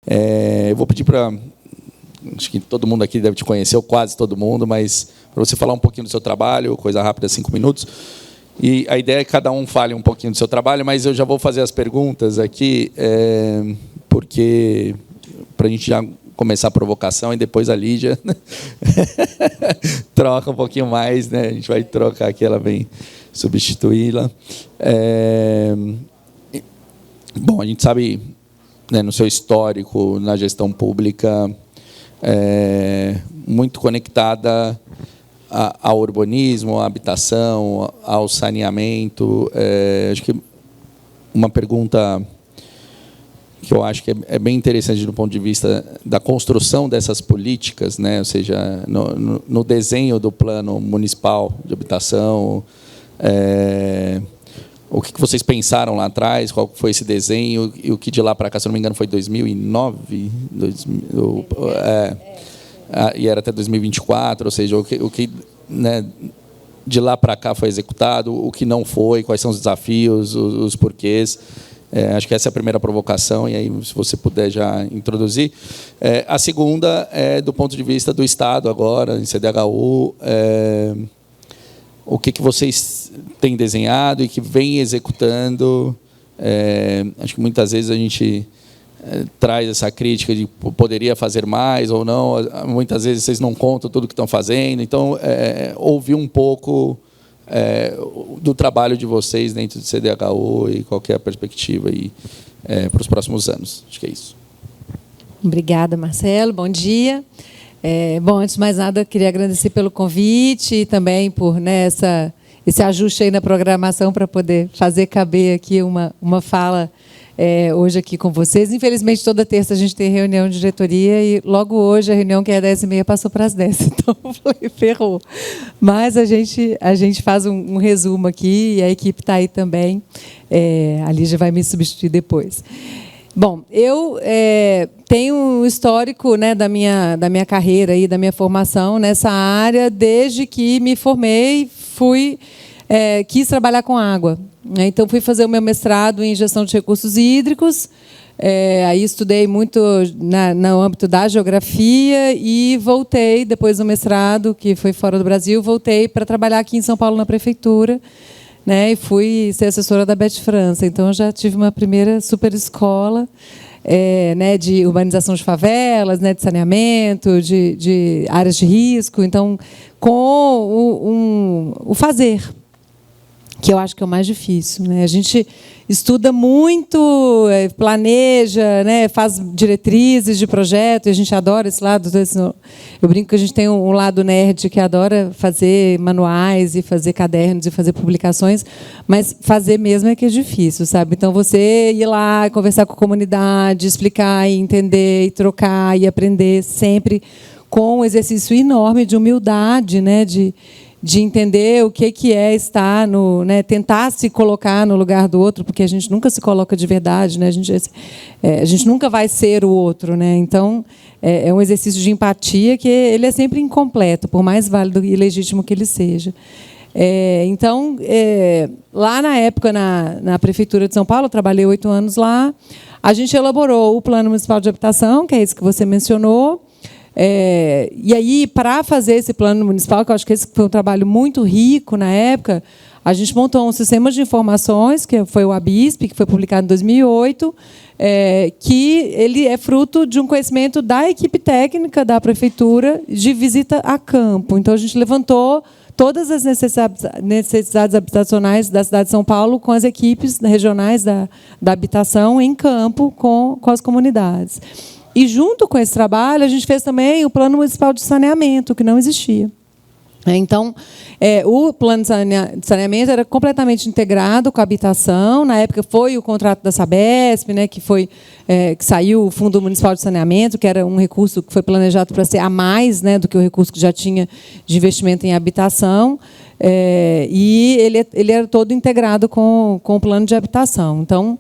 Eu vou pedir para... Acho que todo mundo aqui deve te conhecer, ou quase todo mundo, mas para você falar um pouquinho do seu trabalho, coisa rápida, 5 minutos. E a ideia é que cada um fale um pouquinho do seu trabalho, mas eu já vou fazer as perguntas aqui, porque para a gente já começar a provocação e depois a Lígia troca um pouquinho mais, né? A gente vai trocar aqui, ela vem substituí-la. Bom, a gente sabe, né, no seu histórico na gestão pública, muito conectada ao urbanismo, à habitação, ao saneamento. Acho que uma pergunta que eu acho que é bem interessante do ponto de vista da construção dessas políticas, né? Ou seja, no desenho do plano municipal de habitação, o que vocês pensaram lá atrás, qual foi esse desenho, e o que de lá para cá, se não me engano, foi 2009, e era até 2024, ou seja, o que né, de lá para cá foi executado, o que não foi, quais são os desafios, os porquês. Acho que essa é a primeira provocação, e aí, se você puder já introduzir. A segunda é do ponto de vista do Estado agora, em CDHU, o que vocês têm desenhado e que vem executando. Acho que muitas vezes a gente traz essa crítica de poderia fazer mais ou não. Muitas vezes vocês não contam tudo o que estão fazendo. Então, ouvir um pouco do trabalho de vocês dentro do CDHU e qual que é a perspectiva aí, para os próximos anos. Acho que é isso. Obrigada, Marcelo. Bom dia. Bom, antes de mais nada, queria agradecer pelo convite e também por, né, esse ajuste aí na programação para poder fazer caber aqui uma fala hoje aqui com vocês. Infelizmente, toda terça a gente tem reunião de diretoria e logo hoje a reunião, que é 10h30, passou para as 10. Então, eu falei, ferrou. Mas a gente faz um resumo aqui e a equipe está aí também. A Lígia vai me substituir depois. Bom, eu tenho um histórico, né, da minha carreira e da minha formação nessa área desde que me formei, quis trabalhar com água. Então, fui fazer o meu mestrado em gestão de recursos hídricos. Aí estudei muito no âmbito da geografia e voltei, depois do mestrado, que foi fora do Brasil, voltei para trabalhar aqui em São Paulo, na prefeitura, né, e fui ser assessora da Beth França. Então, eu já tive uma primeira super escola, né, de urbanização de favelas, né, de saneamento, de áreas de risco. Então, com o fazer, que eu acho que é o mais difícil, né? A gente estuda muito, planeja, né, faz diretrizes de projeto, e a gente adora esse lado. Eu brinco que a gente tem um lado nerd que adora fazer manuais e fazer cadernos e fazer publicações, mas fazer mesmo é que é difícil, sabe? Então, você ir lá, conversar com a comunidade, explicar e entender, e trocar e aprender, sempre com um exercício enorme de humildade, né, de entender o que é estar né, tentar se colocar no lugar do outro, porque a gente nunca se coloca de verdade, né? A gente nunca vai ser o outro, né? Então, é um exercício de empatia que ele é sempre incompleto, por mais válido e legítimo que ele seja. Então, lá na época, na Prefeitura de São Paulo, eu trabalhei 8 anos lá, a gente elaborou o Plano Municipal de Habitação, que é esse que você mencionou. E aí, para fazer esse plano municipal, que eu acho que esse foi um trabalho muito rico na época, a gente montou um sistema de informações, que foi o ABISP, que foi publicado em 2008, que ele é fruto de um conhecimento da equipe técnica da prefeitura de visita a campo. Então, a gente levantou todas as necessidades habitacionais da cidade de São Paulo com as equipes regionais da habitação em campo com as comunidades. E, junto com esse trabalho, a gente fez também o Plano Municipal de Saneamento, que não existia. Então, o plano de saneamento era completamente integrado com a habitação. Na época, foi o contrato da Sabesp, né, que saiu o Fundo Municipal de Saneamento, que era um recurso que foi planejado para ser a mais, né, do que o recurso que já tinha de investimento em habitação. E ele era todo integrado com o plano de habitação. Então,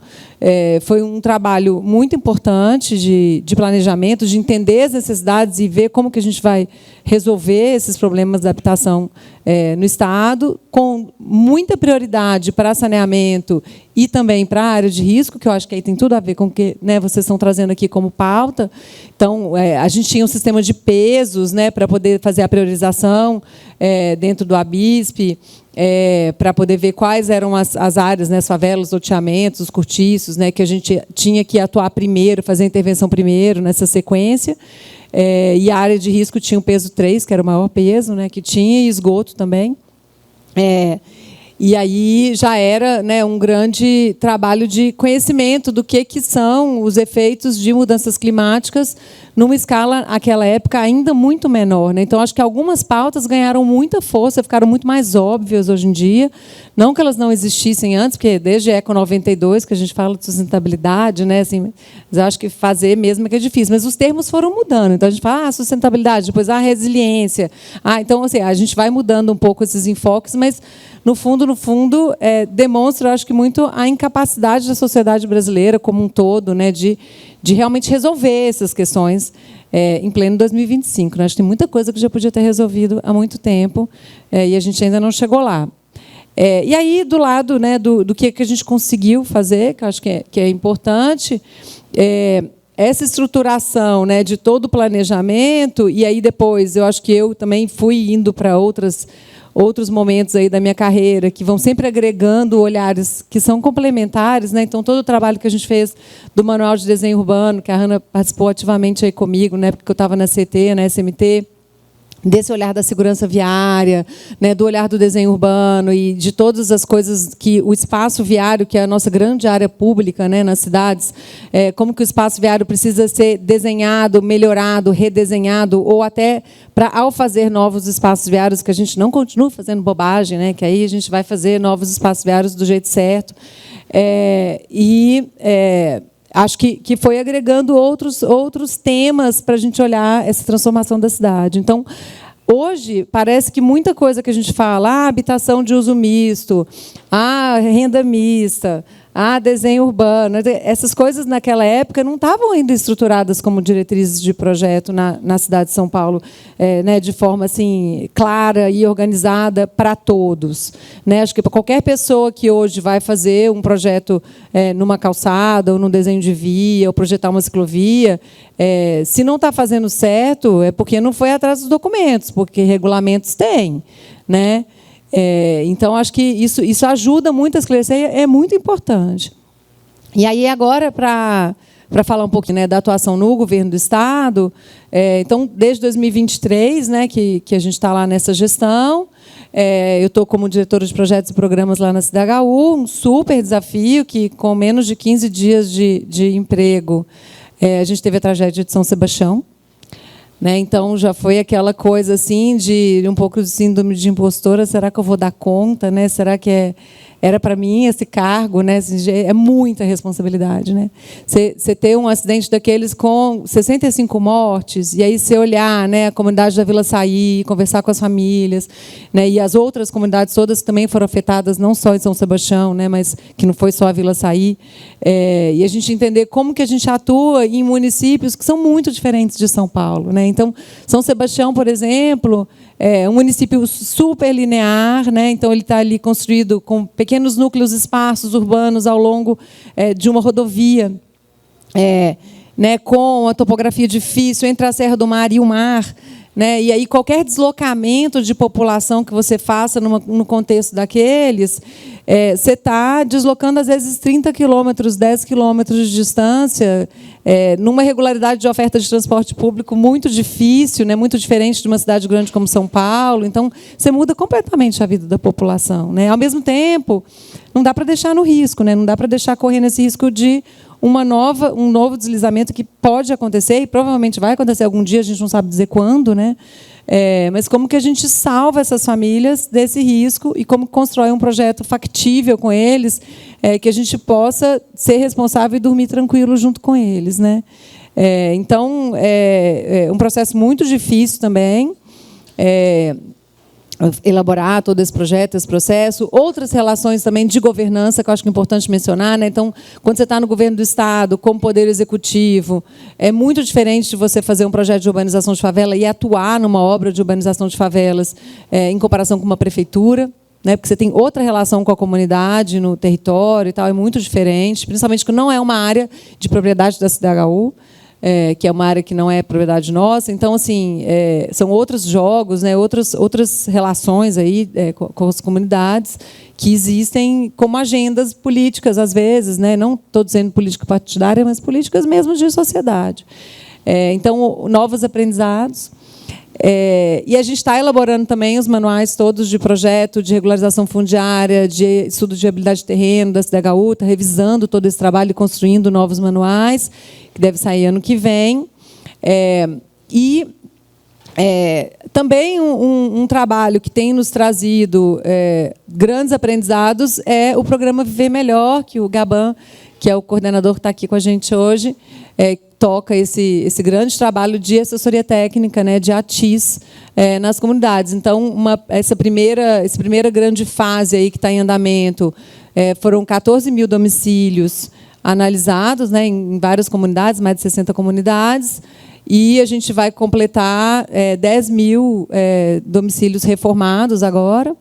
foi um trabalho muito importante de planejamento, de entender as necessidades e ver como que a gente vai resolver esses problemas da habitação no Estado, com muita prioridade para saneamento e também para a área de risco, que eu acho que aí tem tudo a ver com o que, né, vocês estão trazendo aqui como pauta. Então, a gente tinha um sistema de pesos, né, para poder fazer a priorização dentro do ABISP, para poder ver quais eram as áreas, né, as favelas, loteamentos, os cortiços, né, que a gente tinha que atuar primeiro, fazer a intervenção primeiro nessa sequência. E a área de risco tinha o peso 3, que era o maior peso, né, que tinha, e esgoto também. E aí já era, né, um grande trabalho de conhecimento do que são os efeitos de mudanças climáticas numa escala, naquela época, ainda muito menor, né? Então, acho que algumas pautas ganharam muita força, ficaram muito mais óbvias hoje em dia. Não que elas não existissem antes, porque desde a Eco 92, que a gente fala de sustentabilidade, né? Assim, mas eu acho que fazer mesmo é que é difícil. Mas os termos foram mudando. Então, a gente fala sustentabilidade, depois resiliência. Então, assim, a gente vai mudando um pouco esses enfoques, mas, no fundo, demonstra, eu acho que, muito a incapacidade da sociedade brasileira como um todo, né, de realmente resolver essas questões em pleno 2025. Né? Acho que tem muita coisa que já podia ter resolvido há muito tempo e a gente ainda não chegou lá. E aí, do lado, né, do que a gente conseguiu fazer, que eu acho que é importante, essa estruturação, né, de todo o planejamento, e aí depois eu acho que eu também fui indo para outros momentos aí da minha carreira, que vão sempre agregando olhares que são complementares, né? Então, todo o trabalho que a gente fez do Manual de Desenho Urbano, que a Hanna participou ativamente aí comigo, né? Porque eu estava na CT, na SMT, desse olhar da segurança viária, né, do olhar do desenho urbano e de todas as coisas que o espaço viário, que é a nossa grande área pública, né, nas cidades, como que o espaço viário precisa ser desenhado, melhorado, redesenhado, ou até para, ao fazer novos espaços viários, que a gente não continue fazendo bobagem, né, que aí a gente vai fazer novos espaços viários do jeito certo. Acho que foi agregando outros temas para a gente olhar essa transformação da cidade. Então, hoje, parece que muita coisa que a gente fala, habitação de uso misto, renda mista, desenho urbano, essas coisas naquela época não estavam ainda estruturadas como diretrizes de projeto na cidade de São Paulo, né, de forma assim clara e organizada para todos, né? Acho que para qualquer pessoa que hoje vai fazer um projeto numa calçada ou num desenho de via ou projetar uma ciclovia, se não está fazendo certo é porque não foi atrás dos documentos, porque regulamentos tem, né? Então, acho que isso ajuda muito a esclarecer, é muito importante. E aí, agora, para falar um pouquinho, né, da atuação no governo do Estado, então, desde 2023, né, que a gente está lá nessa gestão, eu estou como diretora de projetos e programas lá na CDHU, um super desafio, que com menos de 15 dias de emprego, a gente teve a tragédia de São Sebastião. Né? Então, já foi aquela coisa assim de um pouco de síndrome de impostora. Será que eu vou dar conta? Né? Será que era para mim esse cargo? Né? É muita responsabilidade. Né? Você ter um acidente daqueles com 65 mortes, e aí você olhar, né, a comunidade da Vila Saí, conversar com as famílias, né, e as outras comunidades todas que também foram afetadas, não só em São Sebastião, né, mas que não foi só a Vila Saí, e a gente entender como que a gente atua em municípios que são muito diferentes de São Paulo. Né? Então, São Sebastião, por exemplo, é um município super linear, né? Então ele está ali construído com pequenos núcleos esparsos urbanos ao longo de uma rodovia, né? Com a topografia difícil entre a Serra do Mar e o mar. Né? E aí, qualquer deslocamento de população que você faça no contexto daqueles, você está deslocando, às vezes, 30 quilômetros, 10 quilômetros de distância, numa regularidade de oferta de transporte público muito difícil, né? Muito diferente de uma cidade grande como São Paulo. Então, você muda completamente a vida da população. Né? Ao mesmo tempo, não dá para deixar no risco, né? Não dá para deixar correndo esse risco de um novo deslizamento que pode acontecer e provavelmente vai acontecer algum dia, a gente não sabe dizer quando, né? Mas como que a gente salva essas famílias desse risco e como constrói um projeto factível com eles, que a gente possa ser responsável e dormir tranquilo junto com eles, né? Então, é um processo muito difícil também. elaborar todo esse projeto, esse processo. Outras relações também de governança, que eu acho que é importante mencionar, né? Então, quando você está no governo do Estado, como poder executivo, é muito diferente de você fazer um projeto de urbanização de favela e atuar numa obra de urbanização de favelas em comparação com uma prefeitura, né? Porque você tem outra relação com a comunidade, no território e tal, é muito diferente, principalmente que não é uma área de propriedade da CDHU, que é uma área que não é propriedade nossa. Então, assim, são outros jogos, né, outras relações aí, com as comunidades que existem como agendas políticas, às vezes, né, não estou dizendo política partidária, mas políticas mesmo de sociedade. Então, novos aprendizados. E a gente está elaborando também os manuais todos de projeto, de regularização fundiária, de estudo de viabilidade de terreno da CDHU, está revisando todo esse trabalho e construindo novos manuais, que deve sair ano que vem. Também um trabalho que tem nos trazido grandes aprendizados é o programa Viver Melhor, que o Gaban, que é o coordenador que está aqui com a gente hoje, toca esse grande trabalho de assessoria técnica, né, de ATIS nas comunidades. Então, essa primeira grande fase aí que está em andamento, foram 14 mil domicílios analisados, né, em várias comunidades, mais de 60 comunidades, e a gente vai completar 10 mil domicílios reformados agora.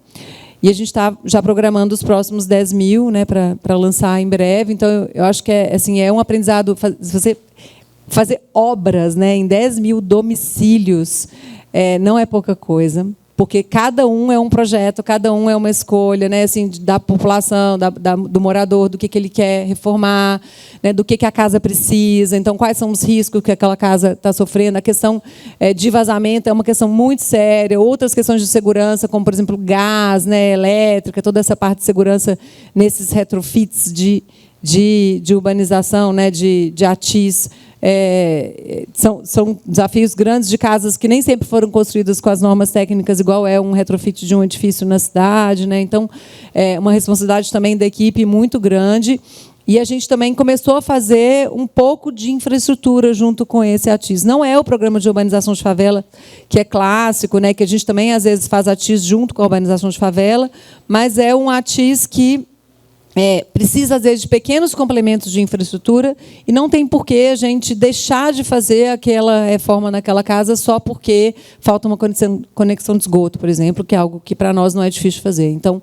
E a gente está já programando os próximos 10 mil, né, para lançar em breve. Então, eu acho que é um aprendizado. Você fazer obras, né, em 10 mil domicílios não é pouca coisa, porque cada um é um projeto, cada um é uma escolha, né, assim, da população, do morador, do que ele quer reformar, né, do que a casa precisa. Então, quais são os riscos que aquela casa está sofrendo. A questão de vazamento é uma questão muito séria. Outras questões de segurança, como, por exemplo, gás, né, elétrica, toda essa parte de segurança nesses retrofits de urbanização, né, de ATIS, são desafios grandes de casas que nem sempre foram construídas com as normas técnicas, igual é um retrofit de um edifício na cidade, né? Então, uma responsabilidade também da equipe muito grande. E a gente também começou a fazer um pouco de infraestrutura junto com esse ATIS. Não é o programa de urbanização de favela, que é clássico, né, que a gente também, às vezes, faz ATIS junto com a urbanização de favela, mas é um ATIS que precisa, às vezes, de pequenos complementos de infraestrutura, e não tem por que a gente deixar de fazer aquela reforma naquela casa só porque falta uma conexão de esgoto, por exemplo, que é algo que, para nós, não é difícil fazer. Então,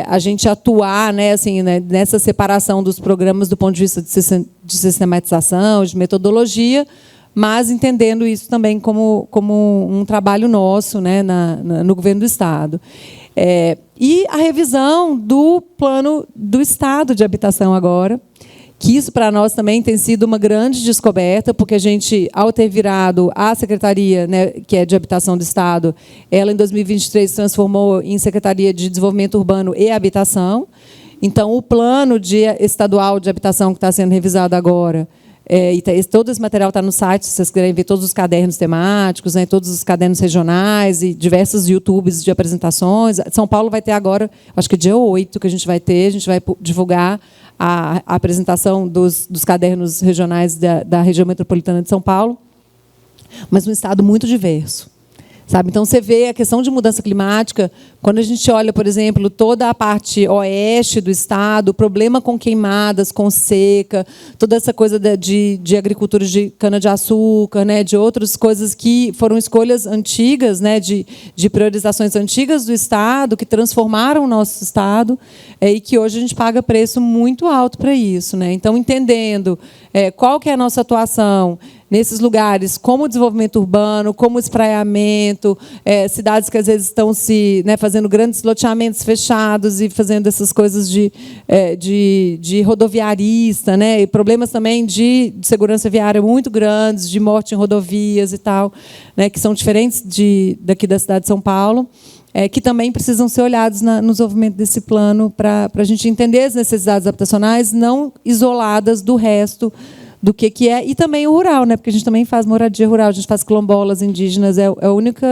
a gente atuar, né, assim, né, nessa separação dos programas do ponto de vista de sistematização, de metodologia, mas entendendo isso também como um trabalho nosso, né, no governo do Estado. E a revisão do plano do Estado de habitação agora, que isso para nós também tem sido uma grande descoberta, porque a gente, ao ter virado a Secretaria, né, que é de Habitação do Estado, ela em 2023 se transformou em Secretaria de Desenvolvimento Urbano e Habitação. Então, o plano estadual de habitação que está sendo revisado agora, todo esse material está no site, se vocês quiserem ver todos os cadernos temáticos, né, todos os cadernos regionais e diversos YouTubes de apresentações. São Paulo vai ter agora, acho que dia 8 que a gente vai divulgar a apresentação dos cadernos regionais da região metropolitana de São Paulo, mas um estado muito diverso. Sabe? Então, você vê a questão de mudança climática, quando a gente olha, por exemplo, toda a parte oeste do estado, o problema com queimadas, com seca, toda essa coisa de agricultura de cana-de-açúcar, né, de outras coisas que foram escolhas antigas, né, de priorizações antigas do estado, que transformaram o nosso estado, e que hoje a gente paga preço muito alto para isso, né? Então, entendendo qual que é a nossa atuação nesses lugares, como o desenvolvimento urbano, como o espraiamento, cidades que às vezes estão fazendo grandes loteamentos fechados e fazendo essas coisas de rodoviarista, né, e problemas também de segurança viária muito grandes, de morte em rodovias e tal, né, que são diferentes daqui da cidade de São Paulo, que também precisam ser olhados no desenvolvimento desse plano para a gente entender as necessidades habitacionais não isoladas do resto do que é, e também o rural, né? Porque a gente também faz moradia rural, a gente faz quilombolas indígenas, é a única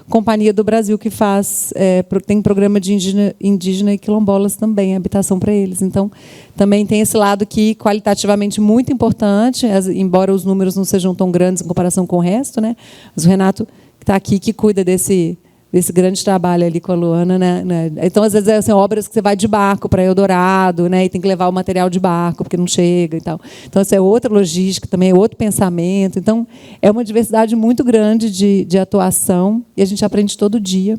companhia do Brasil que tem programa de indígena e quilombolas também, habitação para eles. Então, também tem esse lado que qualitativamente muito importante, embora os números não sejam tão grandes em comparação com o resto, né? Mas o Renato, que está aqui, que cuida desse grande trabalho ali com a Luana, né? Então, às vezes, assim, obras que você vai de barco para Eldorado, né? E tem que levar o material de barco, porque não chega e tal. Então, essa é outra logística, também é outro pensamento. Então, é uma diversidade muito grande de atuação, e a gente aprende todo dia.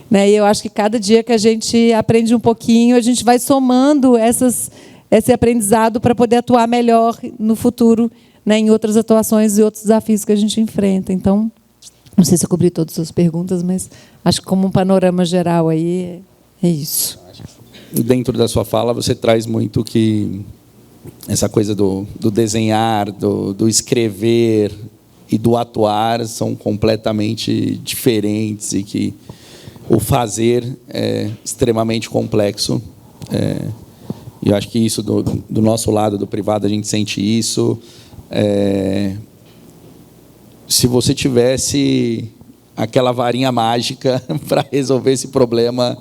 Né? E eu acho que cada dia que a gente aprende um pouquinho, a gente vai somando esse aprendizado para poder atuar melhor no futuro, né? Em outras atuações e outros desafios que a gente enfrenta. Então, não sei se eu cobri todas as suas perguntas, mas acho que como um panorama geral aí é isso. Dentro da sua fala, você traz muito que essa coisa do desenhar, do escrever e do atuar são completamente diferentes e que o fazer é extremamente complexo. E eu acho que isso, do nosso lado, do privado, a gente sente isso. Se você tivesse aquela varinha mágica para resolver esse problema,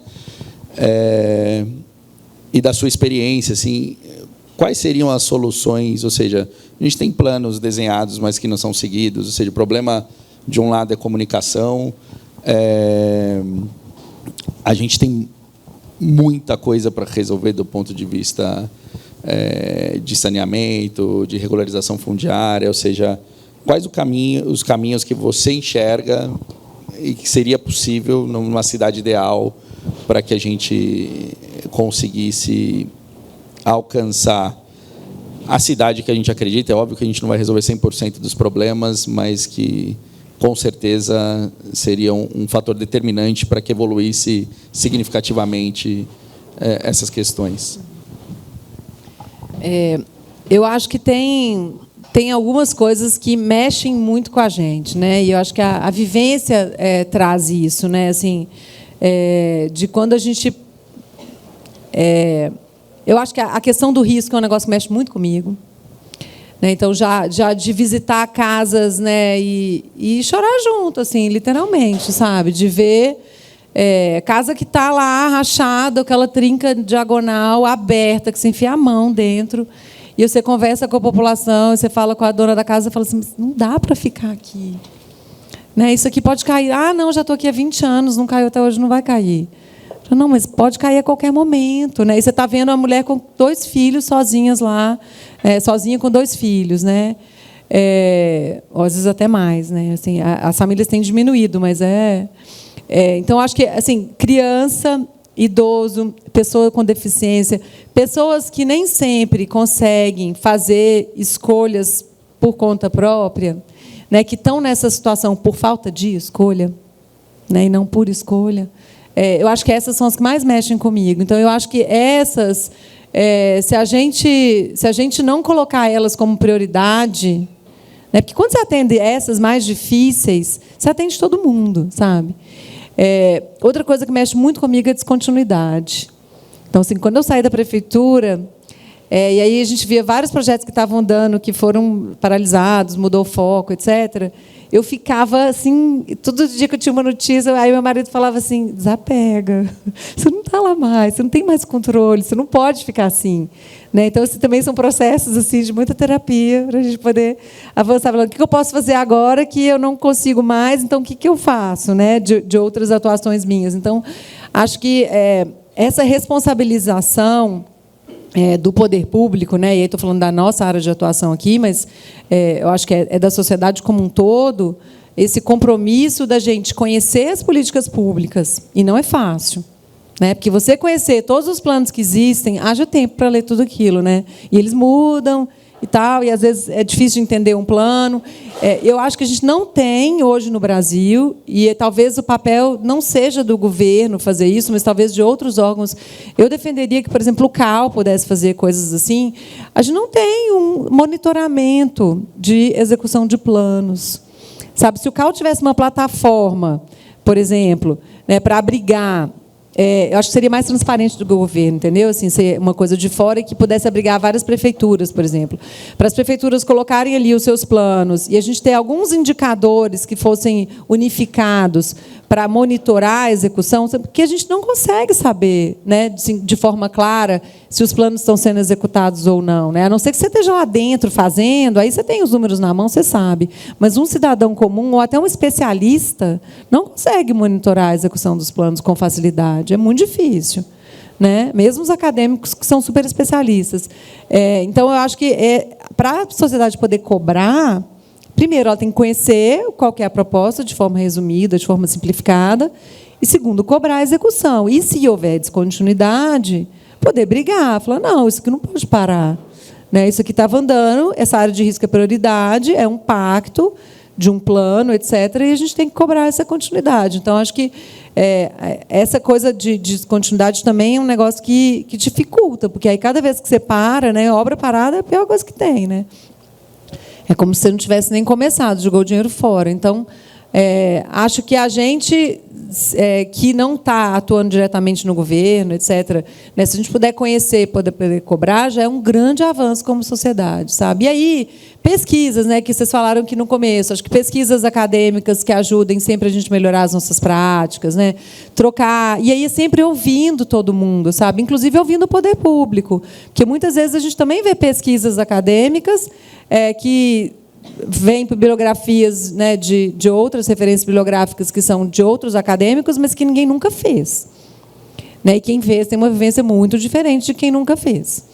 e da sua experiência, assim, quais seriam as soluções? Ou seja, a gente tem planos desenhados, mas que não são seguidos. Ou seja, o problema, de um lado, é comunicação. A gente tem muita coisa para resolver do ponto de vista de saneamento, de regularização fundiária, ou seja, quais os caminhos que você enxerga e que seria possível numa cidade ideal para que a gente conseguisse alcançar a cidade que a gente acredita? É óbvio que a gente não vai resolver 100% dos problemas, mas que, com certeza, seria um fator determinante para que evoluísse significativamente essas questões. Eu acho que tem algumas coisas que mexem muito com a gente, né? E eu acho que a vivência traz isso, né? Assim, de quando a gente... eu acho que a questão do risco é um negócio que mexe muito comigo. Né? Então, já de visitar casas, né? E chorar junto, assim, literalmente, sabe? De ver casa que está lá rachada, aquela trinca diagonal aberta, que você enfia a mão dentro, e você conversa com a população, você fala com a dona da casa e fala assim, não dá para ficar aqui. Né? Isso aqui pode cair. Ah, não, já estou aqui há 20 anos, não caiu até hoje, não vai cair. Não, mas pode cair a qualquer momento. Né? E você está vendo uma mulher com 2 filhos sozinhas lá, sozinha com 2 filhos. Né? Às vezes até mais. Né? Assim, as famílias têm diminuído, mas então, acho que assim, criança, idoso, pessoa com deficiência, pessoas que nem sempre conseguem fazer escolhas por conta própria, né, que estão nessa situação por falta de escolha, né, e não por escolha. Eu acho que essas são as que mais mexem comigo. Então, eu acho que essas, se a gente não colocar elas como prioridade, né, porque quando você atende essas mais difíceis, você atende todo mundo, sabe? Outra coisa que mexe muito comigo é a descontinuidade. Então, assim, quando eu saí da prefeitura, e aí a gente via vários projetos que estavam andando, que foram paralisados, mudou o foco, etc., eu ficava assim, todo dia que eu tinha uma notícia, aí meu marido falava assim, desapega, você não está lá mais, você não tem mais controle, você não pode ficar assim. Né? Então, também são processos assim, de muita terapia, para a gente poder avançar. Falando, o que eu posso fazer agora que eu não consigo mais, então o que eu faço, né? de outras atuações minhas. Então, acho que essa responsabilização do poder público, né? E aí estou falando da nossa área de atuação aqui, mas eu acho que é da sociedade como um todo, esse compromisso da gente conhecer as políticas públicas, e não é fácil. Né? Porque você conhecer todos os planos que existem, haja tempo para ler tudo aquilo. Né? E eles mudam e tal, e às vezes é difícil de entender um plano. Eu acho que a gente não tem hoje no Brasil, e talvez o papel não seja do governo fazer isso, mas talvez de outros órgãos. Eu defenderia que, por exemplo, o CAL pudesse fazer coisas assim. A gente não tem um monitoramento de execução de planos. Sabe, se o CAL tivesse uma plataforma, por exemplo, né, para abrigar... eu acho que seria mais transparente do governo, entendeu? Assim, ser uma coisa de fora e que pudesse abrigar várias prefeituras, por exemplo. Para as prefeituras colocarem ali os seus planos e a gente ter alguns indicadores que fossem unificados para monitorar a execução, porque a gente não consegue saber, né, de forma clara se os planos estão sendo executados ou não, né? A não ser que você esteja lá dentro fazendo, aí você tem os números na mão, você sabe. Mas um cidadão comum ou até um especialista não consegue monitorar a execução dos planos com facilidade. É muito difícil, né? Mesmo os acadêmicos que são super especialistas. Então, eu acho que para a sociedade poder cobrar, primeiro, ela tem que conhecer qual que é a proposta de forma resumida, de forma simplificada, e, segundo, cobrar a execução. E, se houver descontinuidade, poder brigar, falar, não, isso aqui não pode parar. Né? Isso aqui estava andando, essa área de risco é prioridade, é um pacto de um plano, etc., e a gente tem que cobrar essa continuidade. Então, acho que essa coisa de descontinuidade também é um negócio que dificulta, porque aí, cada vez que você para, né, obra parada é a pior coisa que tem, né? É como se você não tivesse nem começado, jogou o dinheiro fora. Então, acho que a gente que não está atuando diretamente no governo, etc., né, se a gente puder conhecer, poder cobrar, já é um grande avanço como sociedade, sabe? E aí, pesquisas, né, que vocês falaram aqui no começo, acho que pesquisas acadêmicas que ajudem sempre a gente a melhorar as nossas práticas, né, trocar, e aí sempre ouvindo todo mundo, sabe? Inclusive ouvindo o poder público, porque muitas vezes a gente também vê pesquisas acadêmicas que vêm bibliografias, né, de outras referências bibliográficas que são de outros acadêmicos, mas que ninguém nunca fez. Né? E quem fez tem uma vivência muito diferente de quem nunca fez.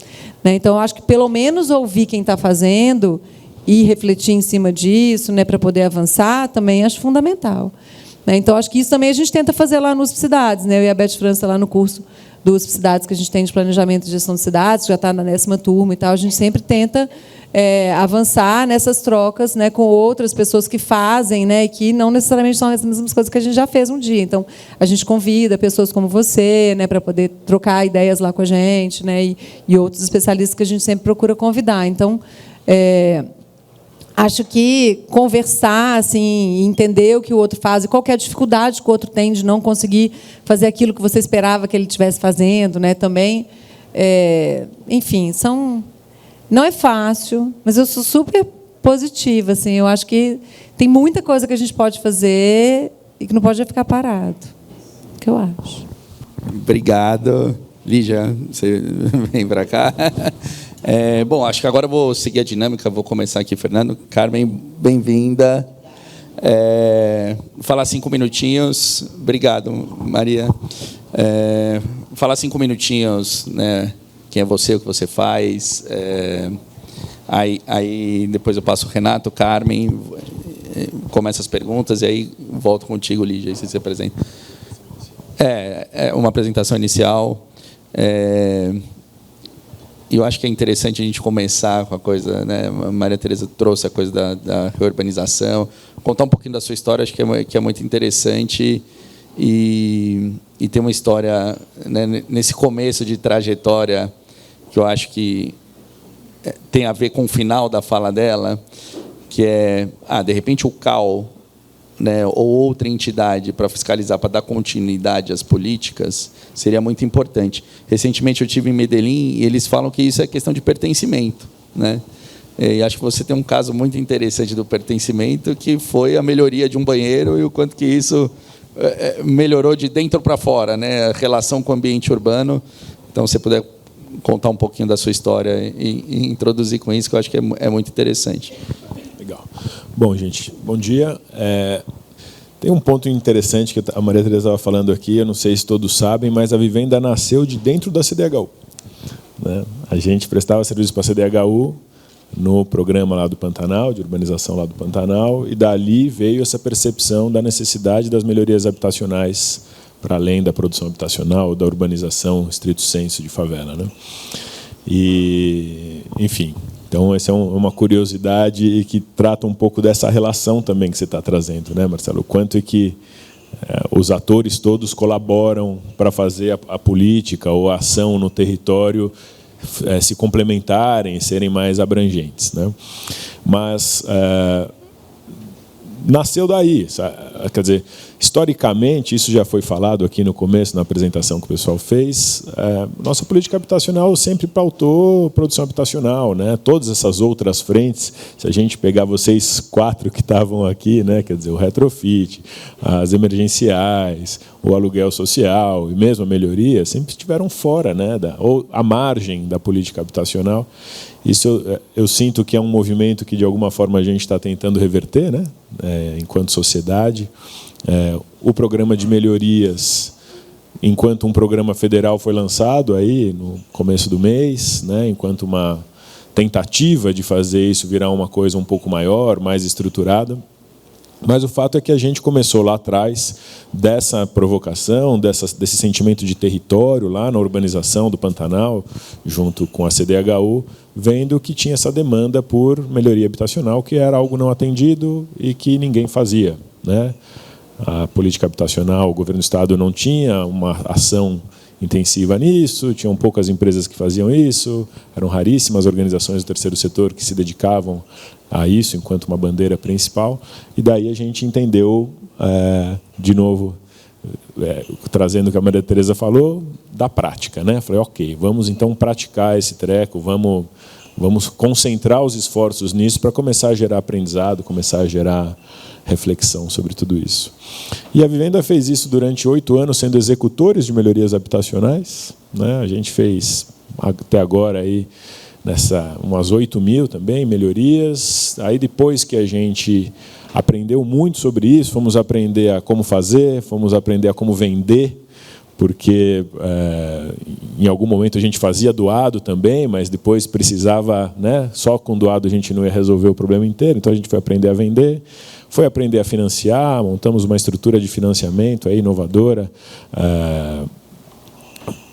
Né? Então, eu acho que, pelo menos, ouvir quem está fazendo e refletir em cima disso, né, para poder avançar, também acho fundamental. Né? Então, acho que isso também a gente tenta fazer lá no USP Cidades. Né? Eu e a Beth França, lá no curso do USP Cidades, que a gente tem de Planejamento e Gestão de Cidades, já está na 10ª turma e tal, a gente sempre tenta avançar nessas trocas, né, com outras pessoas que fazem, né, que não necessariamente são as mesmas coisas que a gente já fez um dia. Então, a gente convida pessoas como você, né, para poder trocar ideias lá com a gente, né, e outros especialistas que a gente sempre procura convidar. Então, acho que conversar, assim, entender o que o outro faz e qual que é a dificuldade que o outro tem de não conseguir fazer aquilo que você esperava que ele estivesse fazendo, né, também, enfim, não é fácil, mas eu sou super positiva, assim. Eu acho que tem muita coisa que a gente pode fazer e que não pode ficar parado. É o que eu acho. Obrigado. Lígia, você vem para cá. Bom, acho que agora eu vou seguir a dinâmica. Vou começar aqui, Fernando. Carmen, bem-vinda. Falar 5 minutinhos. Obrigado, Maria. Falar 5 minutinhos, né? Quem é você, o que você faz. Aí depois eu passo o Renato, Carmen, começa as perguntas e aí volto contigo, Lígia, aí você se apresenta. Uma apresentação inicial. Eu acho que é interessante a gente começar com a coisa, né? A Maria Tereza trouxe a coisa da reurbanização, contar um pouquinho da sua história, acho que é muito interessante. E tem uma história, né, nesse começo de trajetória que eu acho que tem a ver com o final da fala dela, que de repente o CAL, né, ou outra entidade para fiscalizar, para dar continuidade às políticas, seria muito importante. Recentemente eu estive em Medellín e eles falam que isso é questão de pertencimento, né? E acho que você tem um caso muito interessante do pertencimento, que foi a melhoria de um banheiro e o quanto que isso melhorou de dentro para fora, né? A relação com o ambiente urbano. Então, se você puder contar um pouquinho da sua história e introduzir com isso, que eu acho que é muito interessante. Legal. Bom, gente, bom dia. Tem um ponto interessante que a Maria Tereza estava falando aqui, eu não sei se todos sabem, mas a Vivenda nasceu de dentro da CDHU. Né? A gente prestava serviço para a CDHU no programa lá do Pantanal, de urbanização lá do Pantanal, e dali veio essa percepção da necessidade das melhorias habitacionais para além da produção habitacional, da urbanização, estrito senso, de favela. Né? E, enfim, então essa é uma curiosidade que trata um pouco dessa relação também que você está trazendo, né, Marcelo? O quanto é que os atores todos colaboram para fazer a política ou a ação no território se complementarem, serem mais abrangentes. Né? Mas, nasceu daí. Quer dizer, historicamente, isso já foi falado aqui no começo, na apresentação que o pessoal fez, nossa política habitacional sempre pautou produção habitacional, né? Todas essas outras frentes, se a gente pegar vocês 4 que estavam aqui, né? Quer dizer, o retrofit, as emergenciais, o aluguel social e mesmo a melhoria, sempre estiveram fora, né? Ou à margem da política habitacional. Isso eu sinto que é um movimento que, de alguma forma, a gente está tentando reverter, né? Enquanto sociedade. O programa de melhorias, enquanto um programa federal foi lançado aí no começo do mês, né? Enquanto uma tentativa de fazer isso virar uma coisa um pouco maior, mais estruturada. Mas o fato é que a gente começou lá atrás dessa provocação, desse sentimento de território lá na urbanização do Pantanal, junto com a CDHU, vendo que tinha essa demanda por melhoria habitacional, que era algo não atendido e que ninguém fazia, né? A política habitacional, o governo do Estado não tinha uma ação intensiva nisso, tinham poucas empresas que faziam isso, eram raríssimas organizações do terceiro setor que se dedicavam a isso enquanto uma bandeira principal, e daí a gente entendeu, de novo, trazendo o que a Maria Tereza falou, da prática, né? Falei, ok, vamos então praticar esse treco, vamos concentrar os esforços nisso para começar a gerar aprendizado, começar a gerar reflexão sobre tudo isso. E a Vivenda fez isso durante 8 anos, sendo executores de melhorias habitacionais, né? A gente fez até agora aí umas 8.000 também melhorias. Aí depois que a gente aprendeu muito sobre isso, fomos aprender a como fazer, fomos aprender a como vender, porque em algum momento a gente fazia doado também, mas depois precisava, né? Só com doado a gente não ia resolver o problema inteiro, então a gente foi aprender a vender, foi aprender a financiar, montamos uma estrutura de financiamento aí inovadora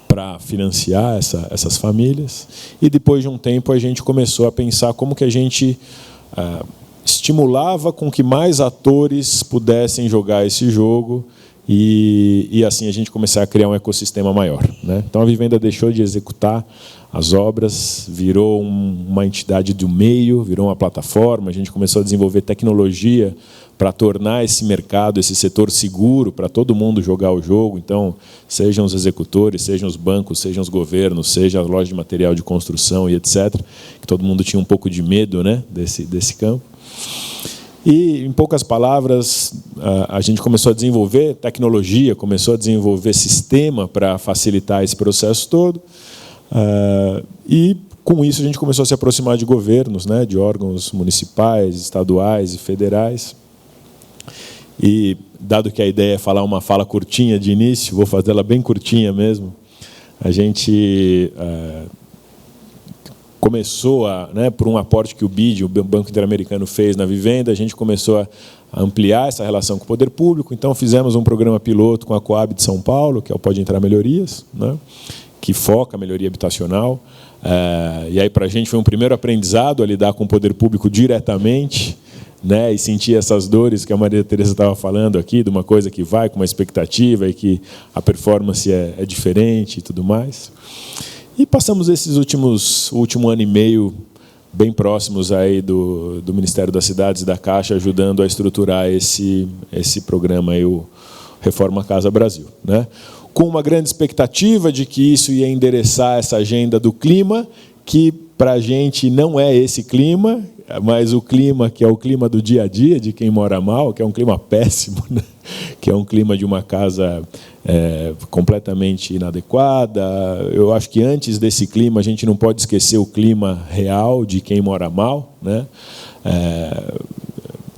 para financiar essas famílias. E depois de um tempo a gente começou a pensar como que a gente estimulava com que mais atores pudessem jogar esse jogo e assim a gente começar a criar um ecossistema maior, né? Então a Vivenda deixou de executar as obras, virou uma entidade do meio, virou uma plataforma, a gente começou a desenvolver tecnologia para tornar esse mercado, esse setor seguro, para todo mundo jogar o jogo. Então, sejam os executores, sejam os bancos, sejam os governos, seja a loja de material de construção e etc., que todo mundo tinha um pouco de medo, né, desse campo. E, em poucas palavras, a gente começou a desenvolver tecnologia, começou a desenvolver sistema para facilitar esse processo todo. E, com isso, a gente começou a se aproximar de governos, né, de órgãos municipais, estaduais e federais. E, dado que a ideia é falar uma fala curtinha de início, vou fazer ela bem curtinha mesmo, a gente começou, por um aporte que o BID, o Banco Interamericano, fez na Vivenda, a gente começou a ampliar essa relação com o poder público. Então, fizemos um programa piloto com a Coab de São Paulo, que é o Pode Entrar Melhorias, né, que foca a melhoria habitacional. E aí, para a gente, foi um primeiro aprendizado a lidar com o poder público diretamente, né, e sentir essas dores que a Maria Tereza estava falando aqui, de uma coisa que vai com uma expectativa e que a performance é diferente e tudo mais. E passamos esses último ano e meio bem próximos aí do Ministério das Cidades e da Caixa, ajudando a estruturar esse programa aí, o Reforma Casa Brasil, né? Com uma grande expectativa de que isso ia endereçar essa agenda do clima, que para a gente não é esse clima, mas o clima que é o clima do dia a dia, de quem mora mal, que é um clima péssimo, né? Que é um clima de uma casa completamente inadequada. Eu acho que antes desse clima a gente não pode esquecer o clima real de quem mora mal, né?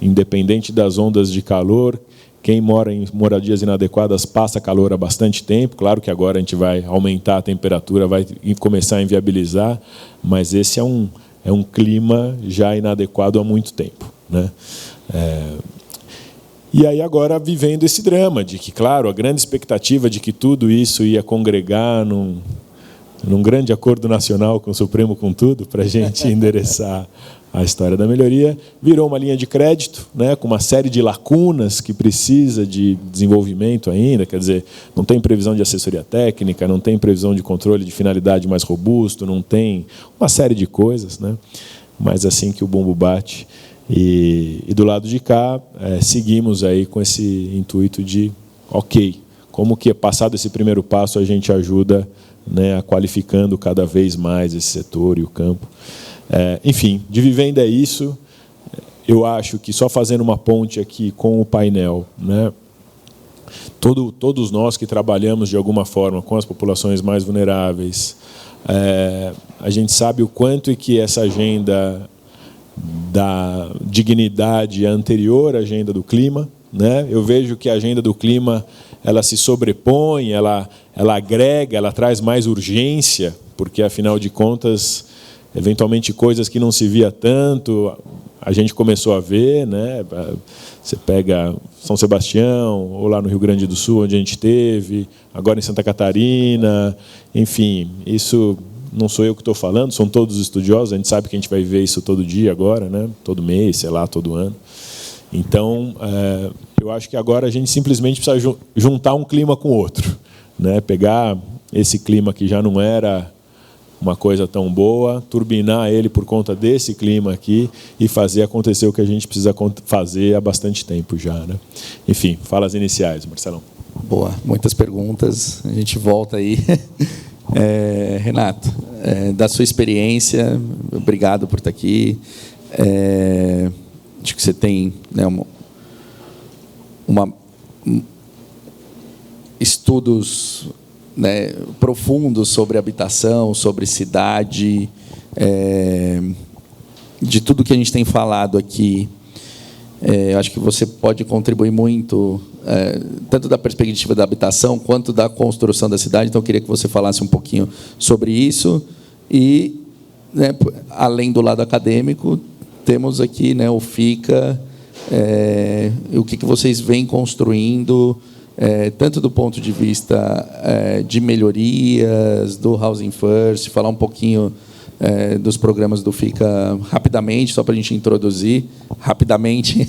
Independente das ondas de calor, quem mora em moradias inadequadas passa calor há bastante tempo. Claro que agora a gente vai aumentar a temperatura, vai começar a inviabilizar, mas esse é um clima já inadequado há muito tempo, né? E aí agora vivendo esse drama de que, claro, a grande expectativa de que tudo isso ia congregar num grande acordo nacional com o Supremo, com tudo, para a gente endereçar a história da melhoria, virou uma linha de crédito, né, com uma série de lacunas que precisa de desenvolvimento ainda. Quer dizer, não tem previsão de assessoria técnica, não tem previsão de controle de finalidade mais robusto, não tem uma série de coisas, né? Mas assim que o bumbo bate, E do lado de cá, seguimos aí com esse intuito de, ok, como que passado esse primeiro passo a gente ajuda, né, a qualificando cada vez mais esse setor e o campo. Enfim, de Vivenda é isso. Eu acho que só fazendo uma ponte aqui com o painel, né, todos nós que trabalhamos de alguma forma com as populações mais vulneráveis, a gente sabe o quanto é que essa agenda da dignidade é anterior à agenda do clima, né? Eu vejo que a agenda do clima ela se sobrepõe, ela agrega, ela traz mais urgência, porque afinal de contas, eventualmente coisas que não se via tanto, a gente começou a ver, né? Você pega São Sebastião, ou lá no Rio Grande do Sul, onde a gente teve, agora em Santa Catarina, enfim, isso não sou eu que estou falando, são todos estudiosos, a gente sabe que a gente vai ver isso todo dia agora, né? Todo mês, sei lá, todo ano. Então, eu acho que agora a gente simplesmente precisa juntar um clima com outro, né? Pegar esse clima que já não era uma coisa tão boa, turbinar ele por conta desse clima aqui e fazer acontecer o que a gente precisa fazer há bastante tempo já, né? Enfim, falas iniciais, Marcelão. Boa, muitas perguntas, a gente volta aí. Renato, da sua experiência, obrigado por estar aqui. Acho que você tem, né, estudos, né, profundos sobre habitação, sobre cidade, de tudo que a gente tem falado aqui. Acho que você pode contribuir muito, tanto da perspectiva da habitação quanto da construção da cidade. Então, eu queria que você falasse um pouquinho sobre isso. E, né, além do lado acadêmico, temos aqui, né, o FICA, o que vocês vêm construindo, tanto do ponto de vista de melhorias, do Housing First, falar um pouquinho dos programas do FICA rapidamente, só para a gente introduzir, rapidamente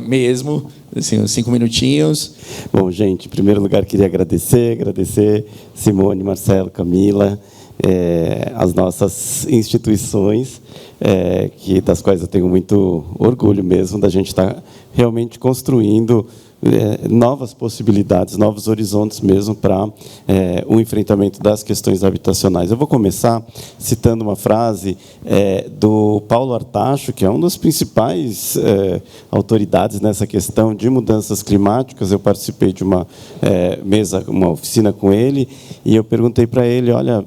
mesmo, assim, uns 5 minutinhos. Bom, gente, em primeiro lugar, queria agradecer Simone, Marcelo, Camila, as nossas instituições, das quais eu tenho muito orgulho mesmo, da gente estar realmente construindo novas possibilidades, novos horizontes mesmo para o enfrentamento das questões habitacionais. Eu vou começar citando uma frase do Paulo Artacho, que é um dos principais autoridades nessa questão de mudanças climáticas. Eu participei de uma uma oficina com ele, e eu perguntei para ele, olha,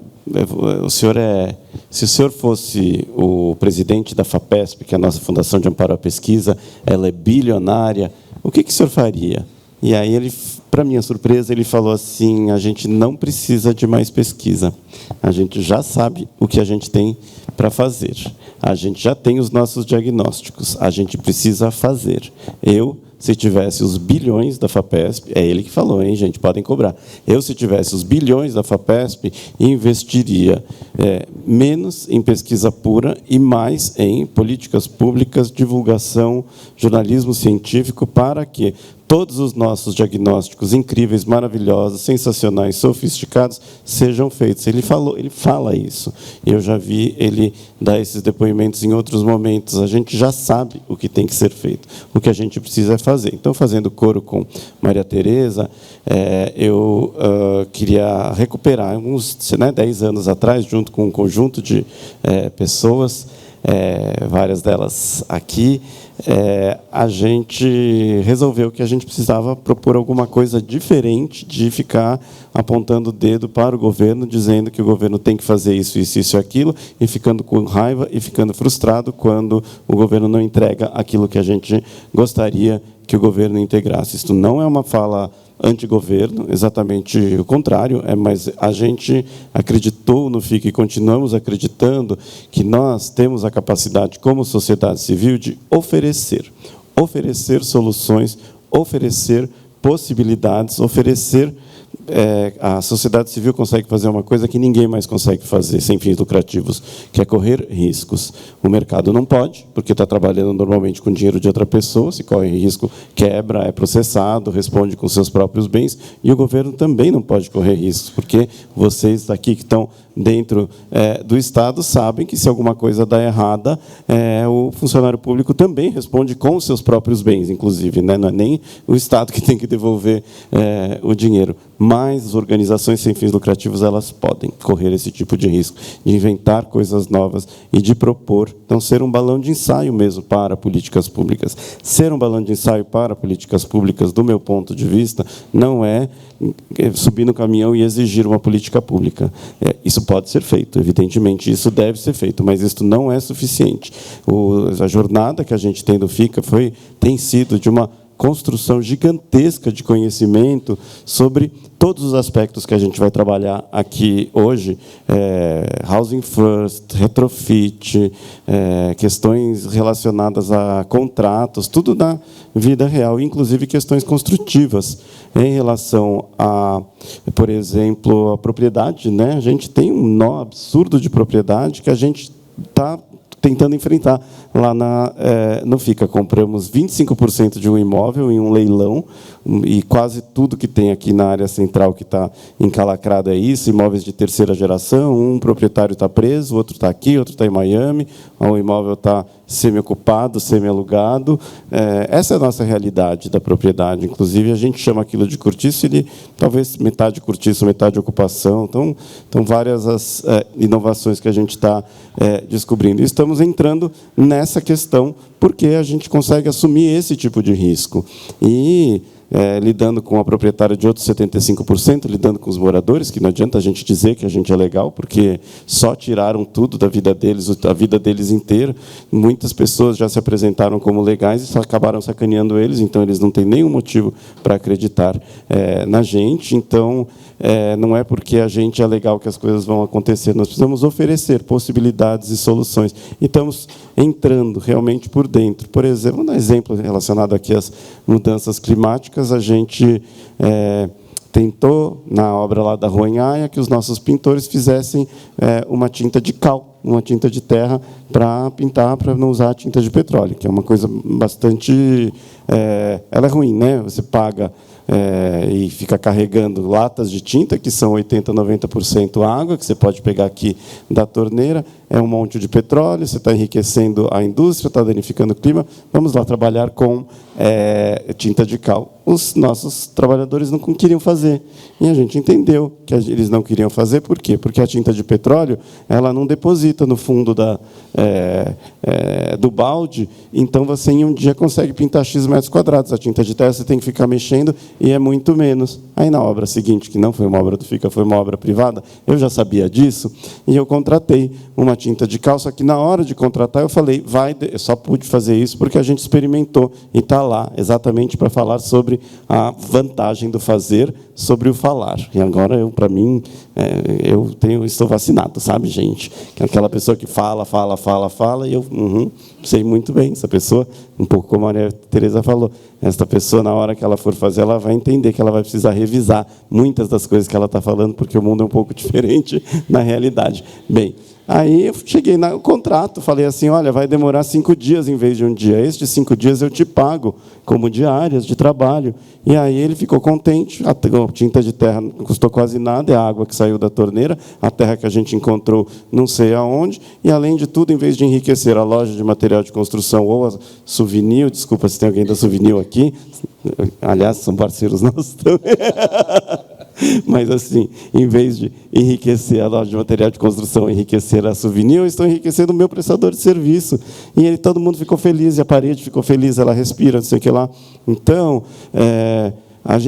se o senhor fosse o presidente da FAPESP, que é a nossa Fundação de Amparo à Pesquisa, ela é bilionária, o que o senhor faria? E aí, ele, para minha surpresa, ele falou assim, a gente não precisa de mais pesquisa. A gente já sabe o que a gente tem para fazer. A gente já tem os nossos diagnósticos. A gente precisa fazer. Se tivesse os bilhões da FAPESP, é ele que falou, hein, gente, podem cobrar. Se tivesse os bilhões da FAPESP, investiria menos em pesquisa pura e mais em políticas públicas, divulgação, jornalismo científico, para que todos os nossos diagnósticos incríveis, maravilhosos, sensacionais, sofisticados, sejam feitos. Ele fala isso. Eu já vi ele dar esses depoimentos em outros momentos. A gente já sabe o que tem que ser feito. O que a gente precisa é fazer. Então, fazendo coro com Maria Tereza, eu queria recuperar, uns 10 anos atrás, junto com um conjunto de pessoas, várias delas aqui, a gente resolveu que a gente precisava propor alguma coisa diferente de ficar apontando o dedo para o governo, dizendo que o governo tem que fazer isso, isso, isso e aquilo, e ficando com raiva e ficando frustrado quando o governo não entrega aquilo que a gente gostaria que o governo integrasse. Isso não é uma fala antigoverno, exatamente o contrário, mas a gente acreditou no FICA e continuamos acreditando que nós temos a capacidade, como sociedade civil, de oferecer soluções, oferecer possibilidades, oferecer a sociedade civil consegue fazer uma coisa que ninguém mais consegue fazer sem fins lucrativos, que é correr riscos. O mercado não pode, porque está trabalhando normalmente com dinheiro de outra pessoa, se corre risco, quebra, é processado, responde com seus próprios bens, e o governo também não pode correr riscos, porque vocês aqui que estão dentro do Estado sabem que, se alguma coisa dá errada, o funcionário público também responde com os seus próprios bens, inclusive, né? Não é nem o Estado que tem que devolver o dinheiro. Mas as organizações sem fins lucrativos, elas podem correr esse tipo de risco, de inventar coisas novas e de propor. Então, ser um balão de ensaio mesmo para políticas públicas. Ser um balão de ensaio para políticas públicas, do meu ponto de vista, não é subir no caminhão e exigir uma política pública. Isso pode ser feito, evidentemente, isso deve ser feito, mas isso não é suficiente. A jornada que a gente tem do FICA tem sido de uma construção gigantesca de conhecimento sobre todos os aspectos que a gente vai trabalhar aqui hoje, Housing First, retrofit, questões relacionadas a contratos, tudo na vida real, inclusive questões construtivas em relação a, por exemplo, a propriedade, né? A gente tem um nó absurdo de propriedade que a gente está tentando enfrentar. Lá no FICA, compramos 25% de um imóvel em um leilão, e quase tudo que tem aqui na área central que está encalacrado é isso, imóveis de terceira geração, um proprietário está preso, o outro está aqui, outro está em Miami, o imóvel está semi-ocupado, semi-alugado. Essa é a nossa realidade da propriedade. Inclusive, a gente chama aquilo de cortiço, talvez metade cortiço, metade ocupação. Então várias as inovações que a gente está descobrindo. E estamos entrando nessa questão porque a gente consegue assumir esse tipo de risco. E lidando com a proprietária de outros 75%, lidando com os moradores, que não adianta a gente dizer que a gente é legal, porque só tiraram tudo da vida deles, a vida deles inteira. Muitas pessoas já se apresentaram como legais e só acabaram sacaneando eles, então eles não têm nenhum motivo para acreditar na gente. Então, não é porque a gente é legal que as coisas vão acontecer, nós precisamos oferecer possibilidades e soluções. E estamos entrando realmente por dentro. Por exemplo, vou dar um exemplo relacionado aqui às mudanças climáticas. A gente tentou, na obra lá da Rua Anhaia, que os nossos pintores fizessem uma tinta de cal, uma tinta de terra, para pintar, para não usar tinta de petróleo, que é uma coisa bastante... ela é ruim, né? Você paga e fica carregando latas de tinta, que são 80%, 90% água, que você pode pegar aqui da torneira, é um monte de petróleo, você está enriquecendo a indústria, está danificando o clima. Vamos lá trabalhar com tinta de cal. Os nossos trabalhadores não queriam fazer. E a gente entendeu que eles não queriam fazer. Por quê? Porque a tinta de petróleo, ela não deposita no fundo do balde, então você em um dia consegue pintar X metros quadrados. A tinta de terra você tem que ficar mexendo e é muito menos. Aí, na obra seguinte, que não foi uma obra do FICA, foi uma obra privada, eu já sabia disso, e eu contratei uma tinta de cal, só que na hora de contratar eu falei, eu só pude fazer isso porque a gente experimentou, e está lá exatamente para falar sobre a vantagem do fazer sobre o falar. E agora, para mim, estou vacinado, sabe, gente? Que é aquela pessoa que fala, e eu sei muito bem. Essa pessoa, um pouco como a Maria Tereza falou, essa pessoa, na hora que ela for fazer, ela vai entender que ela vai precisar revisar muitas das coisas que ela está falando, porque o mundo é um pouco diferente na realidade. Bem, aí eu cheguei no contrato, falei assim, olha, vai demorar 5 dias em vez de um dia. Estes 5 dias eu te pago como diárias de trabalho. E aí ele ficou contente, a tinta de terra não custou quase nada, é a água que saiu da torneira, a terra que a gente encontrou não sei aonde, e, além de tudo, em vez de enriquecer a loja de material de construção ou a Souvenir, desculpa se tem alguém da Souvenir aqui, aliás, são parceiros nossos também. Mas, assim, em vez de enriquecer a loja de material de construção, enriquecer a Souvenir, eu estou enriquecendo o meu prestador de serviço. E todo mundo ficou feliz, e a parede ficou feliz, ela respira, não sei o que lá. Então,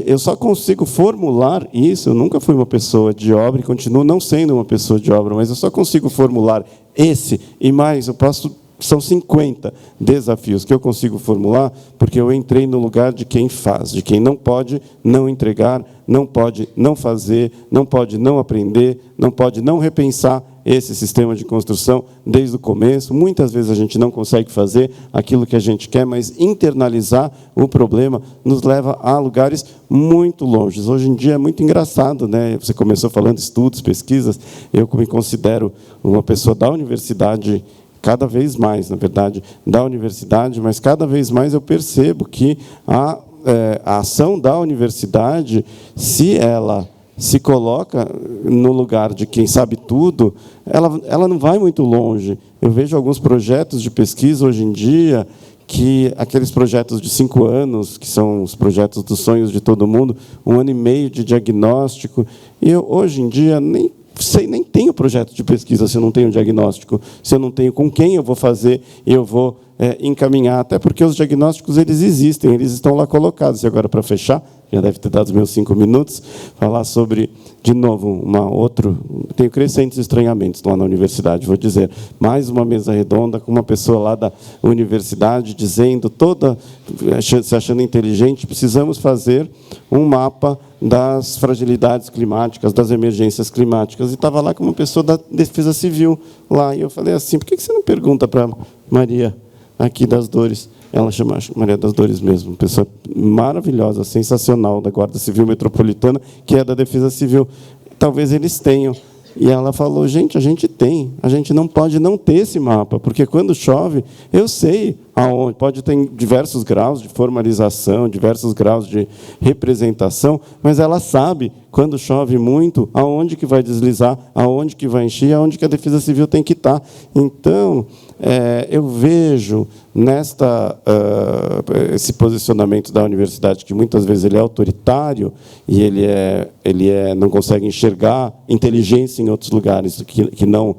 eu só consigo formular isso. Eu nunca fui uma pessoa de obra e continuo não sendo uma pessoa de obra, mas eu só consigo formular esse e mais. Eu posso são 50 desafios que eu consigo formular, porque eu entrei no lugar de quem faz, de quem não pode não entregar, não pode não fazer, não pode não aprender, não pode não repensar esse sistema de construção desde o começo. Muitas vezes a gente não consegue fazer aquilo que a gente quer, mas internalizar o problema nos leva a lugares muito longes. Hoje em dia é muito engraçado, né? Você começou falando estudos, pesquisas. Eu me considero uma pessoa da universidade, cada vez mais, na verdade, da universidade, mas cada vez mais eu percebo que a ação da universidade, se ela se coloca no lugar de quem sabe tudo, ela não vai muito longe. Eu vejo alguns projetos de pesquisa hoje em dia, que aqueles projetos de 5 anos, que são os projetos dos sonhos de todo mundo, 1 ano e meio de diagnóstico, e eu, hoje em dia, nem tenho projeto de pesquisa se eu não tenho diagnóstico, se eu não tenho com quem eu vou fazer, eu vou encaminhar, até porque os diagnósticos eles existem, eles estão lá colocados. E agora, para fechar, já deve ter dado os meus 5 minutos, falar sobre, de novo, tenho crescentes estranhamentos lá na universidade, vou dizer, mais uma mesa redonda com uma pessoa lá da universidade dizendo, se achando inteligente, precisamos fazer um mapa das fragilidades climáticas, das emergências climáticas, e estava lá com uma pessoa da Defesa Civil lá, e eu falei assim, por que você não pergunta para Maria aqui das Dores? Ela chama Maria das Dores mesmo, uma pessoa maravilhosa, sensacional, da Guarda Civil Metropolitana, que é da Defesa Civil. Talvez eles tenham. E ela falou, gente, a gente não pode não ter esse mapa, porque quando chove, eu sei aonde, pode ter diversos graus de formalização, diversos graus de representação, mas ela sabe, quando chove muito, aonde que vai deslizar, aonde que vai encher, aonde que a Defesa Civil tem que estar. Então, eu vejo esse posicionamento da universidade, que muitas vezes ele é autoritário e ele não consegue enxergar inteligência em outros lugares que não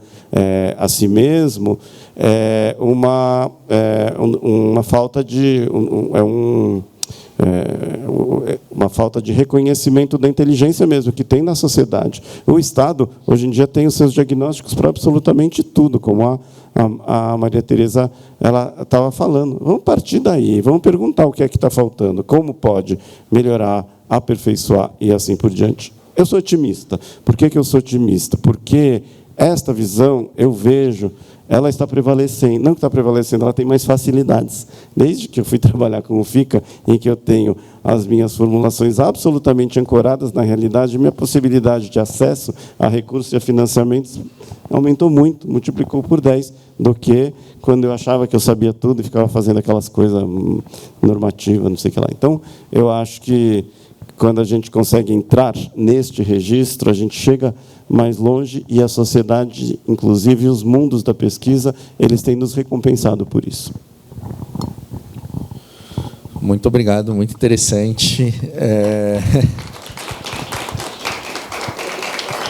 a si mesmo, uma falta de uma falta de reconhecimento da inteligência mesmo que tem na sociedade. O Estado, hoje em dia, tem os seus diagnósticos para absolutamente tudo, como a Maria Tereza estava falando. Vamos partir daí, vamos perguntar o que é que está faltando, como pode melhorar, aperfeiçoar e assim por diante. Eu sou otimista. Por que eu sou otimista? Porque esta visão, eu vejo, ela está prevalecendo. Não que está prevalecendo, ela tem mais facilidades. Desde que eu fui trabalhar com o FICA, em que eu tenho as minhas formulações absolutamente ancoradas na realidade, minha possibilidade de acesso a recursos e a financiamentos aumentou muito, multiplicou por 10, do que quando eu achava que eu sabia tudo e ficava fazendo aquelas coisas normativas, não sei o que lá. Então, eu acho que quando a gente consegue entrar neste registro, a gente chega mais longe e a sociedade, inclusive os mundos da pesquisa, eles têm nos recompensado por isso. Muito obrigado, muito interessante.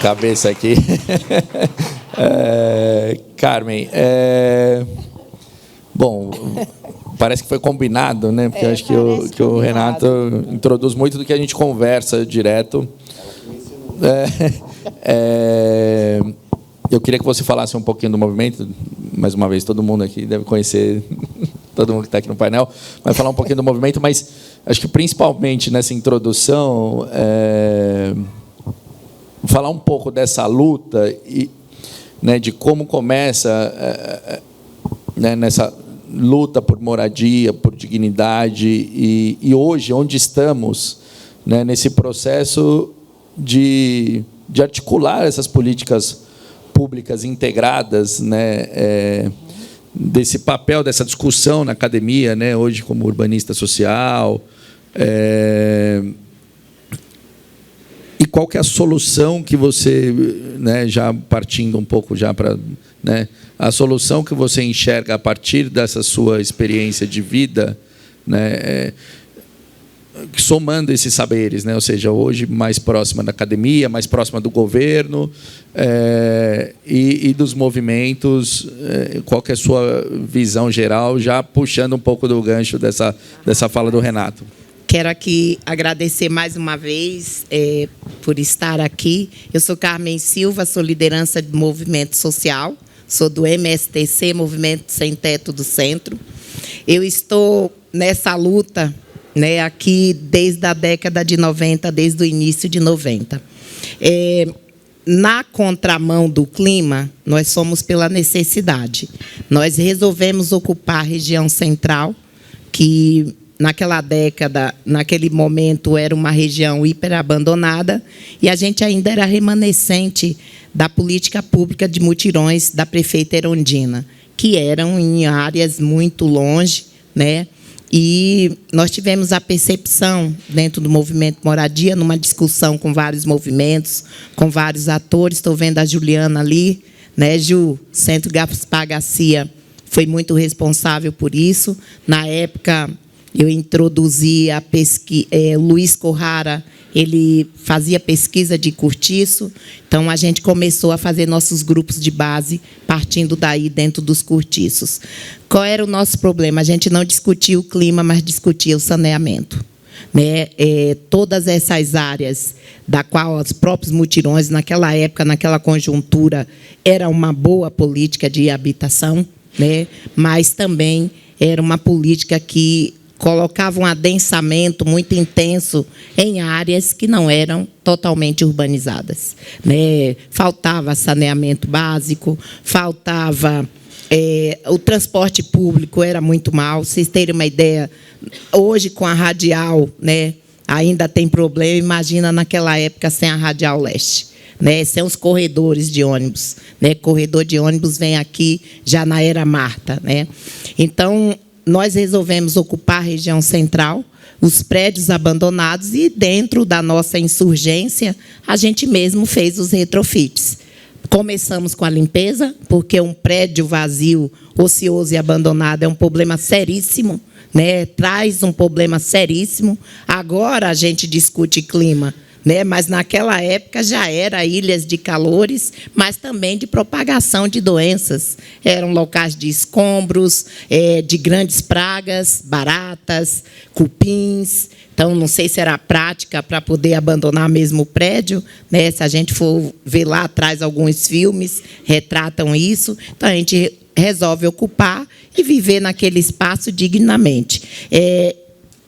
Cabeça aqui. Carmen, bom, parece que foi combinado, né? Porque eu acho que o Renato introduz muito do que a gente conversa direto. Eu queria que você falasse um pouquinho do movimento. Mais uma vez, todo mundo aqui deve conhecer, todo mundo que está aqui no painel, vai falar um pouquinho do movimento, mas acho que principalmente nessa introdução, falar um pouco dessa luta e, né, de como começa nessa luta por moradia, por dignidade, e hoje, onde estamos, né, nesse processo de articular essas políticas públicas integradas, né, desse papel, dessa discussão na academia, né, hoje como urbanista social, e qual que é a solução que você, né, já partindo um pouco já para, né, a solução que você enxerga a partir dessa sua experiência de vida, né, somando esses saberes, né? Ou seja, hoje mais próxima da academia, mais próxima do governo e dos movimentos, qual que é a sua visão geral, já puxando um pouco do gancho dessa fala do Renato. Quero aqui agradecer mais uma vez por estar aqui. Eu sou Carmen Silva, sou liderança de movimento social sou do MSTC, Movimento Sem Teto do Centro. Eu estou nessa luta, né, aqui desde a década de 90, desde o início de 90. Na contramão do clima, nós somos pela necessidade. Nós resolvemos ocupar a região central, que naquela década, naquele momento, era uma região hiperabandonada, e a gente ainda era remanescente da política pública de mutirões da prefeita Erondina, que eram em áreas muito longe, né? E nós tivemos a percepção, dentro do movimento Moradia, numa discussão com vários movimentos, com vários atores. Estou vendo a Juliana ali, né, Ju? Centro Gaspar Garcia foi muito responsável por isso. Na época, eu introduzi a pesquisa. Luiz Corrara, ele fazia pesquisa de cortiço. Então, a gente começou a fazer nossos grupos de base, partindo daí, dentro dos cortiços. Qual era o nosso problema? A gente não discutia o clima, mas discutia o saneamento. Né? Todas essas áreas, da qual os próprios mutirões, naquela época, naquela conjuntura, era uma boa política de habitação, né? Mas também era uma política que colocava um adensamento muito intenso em áreas que não eram totalmente urbanizadas, né? Faltava saneamento básico, faltava... o transporte público era muito mal. Vocês terem uma ideia, hoje, com a Radial, né, ainda tem problema. Imagina naquela época sem a Radial Leste, né, sem os corredores de ônibus. Né? Corredor de ônibus vem aqui já na era Marta. Né? Então, nós resolvemos ocupar a região central, os prédios abandonados, e, dentro da nossa insurgência, a gente mesmo fez os retrofits. Começamos com a limpeza, porque um prédio vazio, ocioso e abandonado é um problema seríssimo, né? Traz um problema seríssimo. Agora a gente discute clima, né? Mas naquela época já era ilhas de calores, mas também de propagação de doenças. Eram locais de escombros, de grandes pragas, baratas, cupins. Então, não sei se era prática para poder abandonar mesmo o prédio, né? Se a gente for ver lá atrás, alguns filmes retratam isso. Então, a gente resolve ocupar e viver naquele espaço dignamente.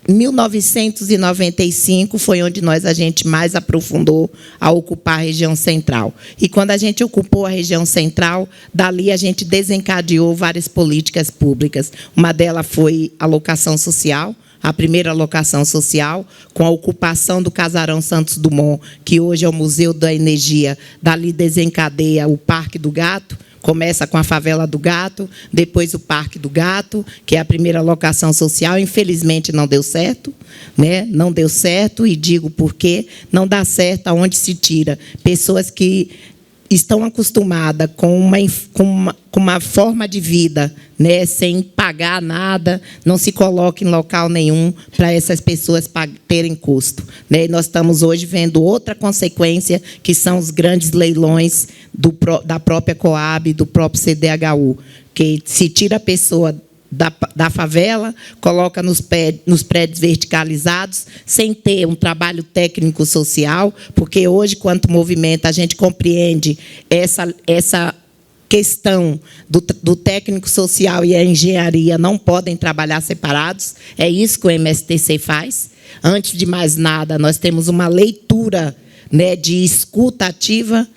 1995 foi onde a gente mais aprofundou a ocupar a região central. E, quando a gente ocupou a região central, dali a gente desencadeou várias políticas públicas. Uma delas foi a locação social, a primeira locação social, com a ocupação do Casarão Santos Dumont, que hoje é o Museu da Energia. Dali desencadeia o Parque do Gato. Começa com a Favela do Gato, depois o Parque do Gato, que é a primeira locação social. Infelizmente, não deu certo, né? Não deu certo, e digo por quê. Não dá certo aonde se tira pessoas que estão acostumadas com uma forma de vida, né, sem pagar nada, não se coloca em local nenhum para essas pessoas terem custo. Né? E nós estamos hoje vendo outra consequência, que são os grandes leilões da própria Coab, do próprio CDHU, que se tira a pessoa da favela, coloca nos prédios verticalizados, sem ter um trabalho técnico-social, porque hoje, quanto movimento, a gente compreende essa questão do técnico social e a engenharia não podem trabalhar separados. É isso que o MSTC faz. Antes de mais nada, nós temos uma leitura, né, de escuta ativa.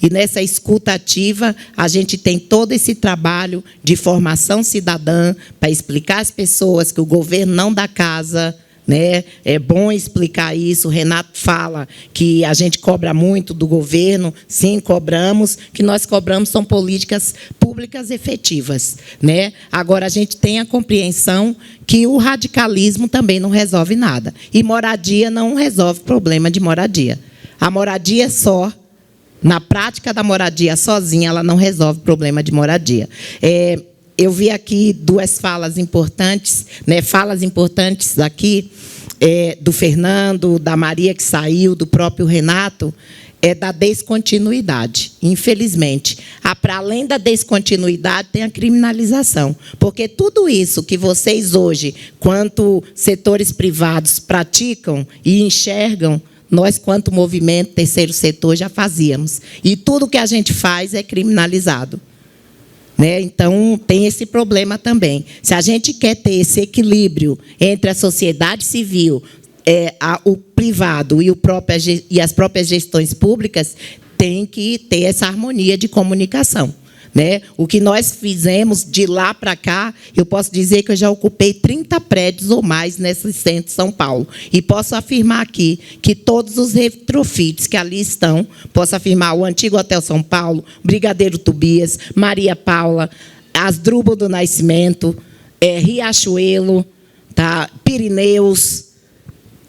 E, nessa escuta ativa, a gente tem todo esse trabalho de formação cidadã para explicar às pessoas que o governo não dá casa. Né? É bom explicar isso. O Renato fala que a gente cobra muito do governo. Sim, cobramos. O que nós cobramos são políticas públicas efetivas. Né? Agora, a gente tem a compreensão que o radicalismo também não resolve nada. E moradia não resolve problema de moradia. A moradia só... Na prática da moradia sozinha, ela não resolve o problema de moradia. Eu vi aqui duas falas importantes, né, aqui, do Fernando, da Maria, que saiu, do próprio Renato, da descontinuidade. Infelizmente, para além da descontinuidade, tem a criminalização. Porque tudo isso que vocês hoje, quanto setores privados, praticam e enxergam, nós, quanto movimento terceiro setor, já fazíamos. E tudo que a gente faz é criminalizado. né? Então, tem esse problema também. Se a gente quer ter esse equilíbrio entre a sociedade civil, o privado e as próprias gestões públicas, tem que ter essa harmonia de comunicação, né? O que nós fizemos de lá para cá, eu posso dizer que eu já ocupei 30 prédios ou mais nesse centro de São Paulo. E posso afirmar aqui que todos os retrofits que ali estão, posso afirmar o antigo Hotel São Paulo, Brigadeiro Tobias, Maria Paula, Asdrúbal do Nascimento, Riachuelo, tá? Pirineus,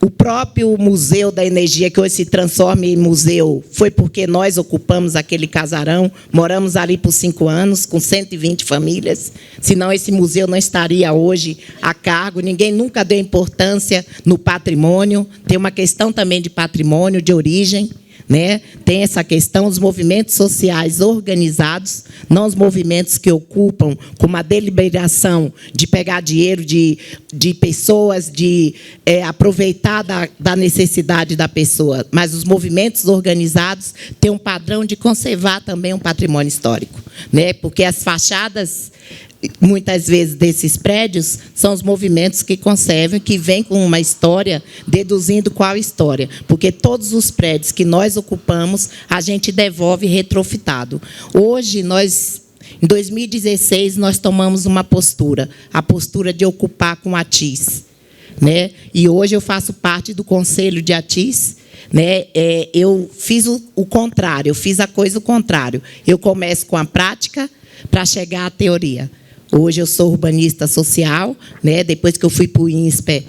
o próprio Museu da Energia, que hoje se transforma em museu, foi porque nós ocupamos aquele casarão, moramos ali por 5 anos, com 120 famílias, senão esse museu não estaria hoje a cargo, ninguém nunca deu importância no patrimônio, tem uma questão também de patrimônio, de origem, né? Tem essa questão dos movimentos sociais organizados, não os movimentos que ocupam com uma deliberação de pegar dinheiro de pessoas, de aproveitar da necessidade da pessoa, mas os movimentos organizados têm um padrão de conservar também um patrimônio histórico, né? Porque as fachadas, muitas vezes, desses prédios são os movimentos que conservam, que vêm com uma história, deduzindo qual história. Porque todos os prédios que nós ocupamos, a gente devolve retrofitado. Hoje, em 2016, nós tomamos uma postura, a postura de ocupar com a ATIS, né? E hoje eu faço parte do Conselho de ATIS, né? Eu fiz o contrário, eu fiz a coisa o contrário. Eu começo com a prática para chegar à teoria. Hoje eu sou urbanista social, né? Depois que eu fui para o INSPE,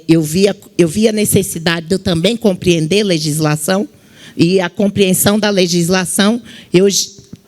eu vi a necessidade de eu também compreender legislação, e a compreensão da legislação, eu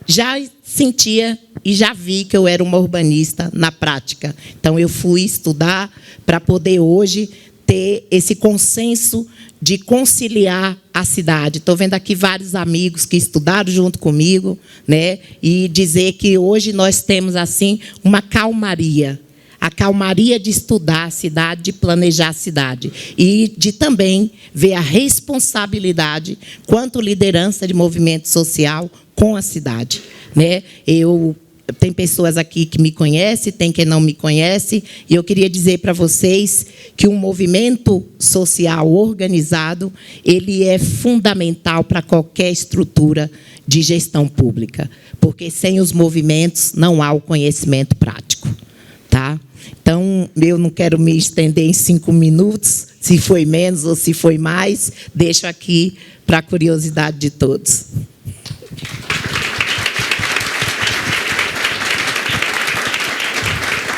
já sentia e já vi que eu era uma urbanista na prática. Então, eu fui estudar para poder hoje ter esse consenso de conciliar a cidade. Estou vendo aqui vários amigos que estudaram junto comigo, né? E dizer que hoje nós temos, assim, uma calmaria. A calmaria de estudar a cidade, de planejar a cidade. E de também ver a responsabilidade quanto liderança de movimento social com a cidade, né? Tem pessoas aqui que me conhecem, tem quem não me conhece, e eu queria dizer para vocês que um movimento social organizado, ele é fundamental para qualquer estrutura de gestão pública, porque sem os movimentos não há o conhecimento prático, tá? Então, eu não quero me estender em 5 minutos, se foi menos ou se foi mais, deixo aqui para a curiosidade de todos.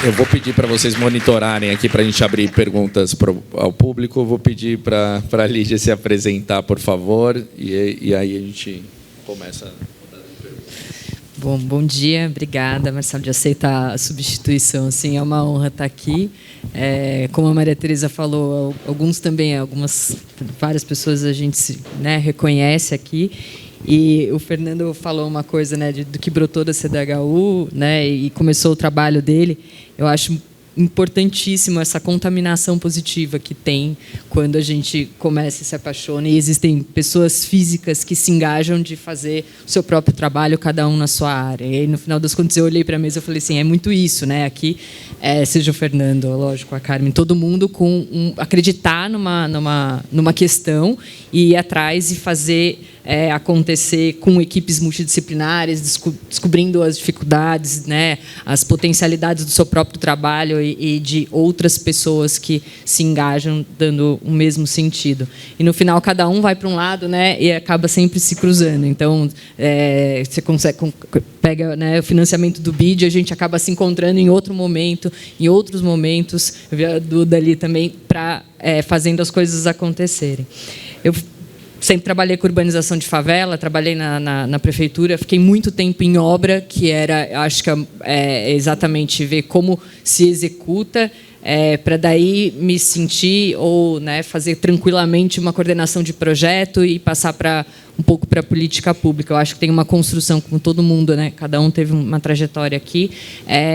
Eu vou pedir para vocês monitorarem aqui para a gente abrir perguntas ao público. Eu vou pedir para a Lídia se apresentar, por favor, e aí a gente começa. Bom dia, obrigada, Marcelo, de aceitar a substituição. Assim, é uma honra estar aqui. Como a Maria Tereza falou, várias pessoas a gente reconhece aqui. E o Fernando falou uma coisa, né, do que brotou da CDHU, né, e começou o trabalho dele. Eu acho importantíssimo essa contaminação positiva que tem quando a gente começa e se apaixona, e existem pessoas físicas que se engajam de fazer o seu próprio trabalho, cada um na sua área. E aí, no final das contas, eu olhei para a mesa e falei assim, é muito isso, né? Aqui, seja o Fernando, lógico, a Carmen, todo mundo acreditar numa questão e ir atrás e fazer acontecer com equipes multidisciplinares, descobrindo as dificuldades, né, as potencialidades do seu próprio trabalho e de outras pessoas que se engajam dando o mesmo sentido. E, no final, cada um vai para um lado, né, e acaba sempre se cruzando. Então, você pega, né, o financiamento do BID, a gente acaba se encontrando em outro momento, em outros momentos. Eu vi a Duda ali também, fazendo as coisas acontecerem. Eu sempre trabalhei com urbanização de favela, trabalhei na prefeitura, fiquei muito tempo em obra, que era, acho que exatamente ver como se executa, para daí me sentir ou, né, fazer tranquilamente uma coordenação de projeto e passar um pouco para a política pública. Eu acho que tem uma construção, como todo mundo, né? Cada um teve uma trajetória aqui,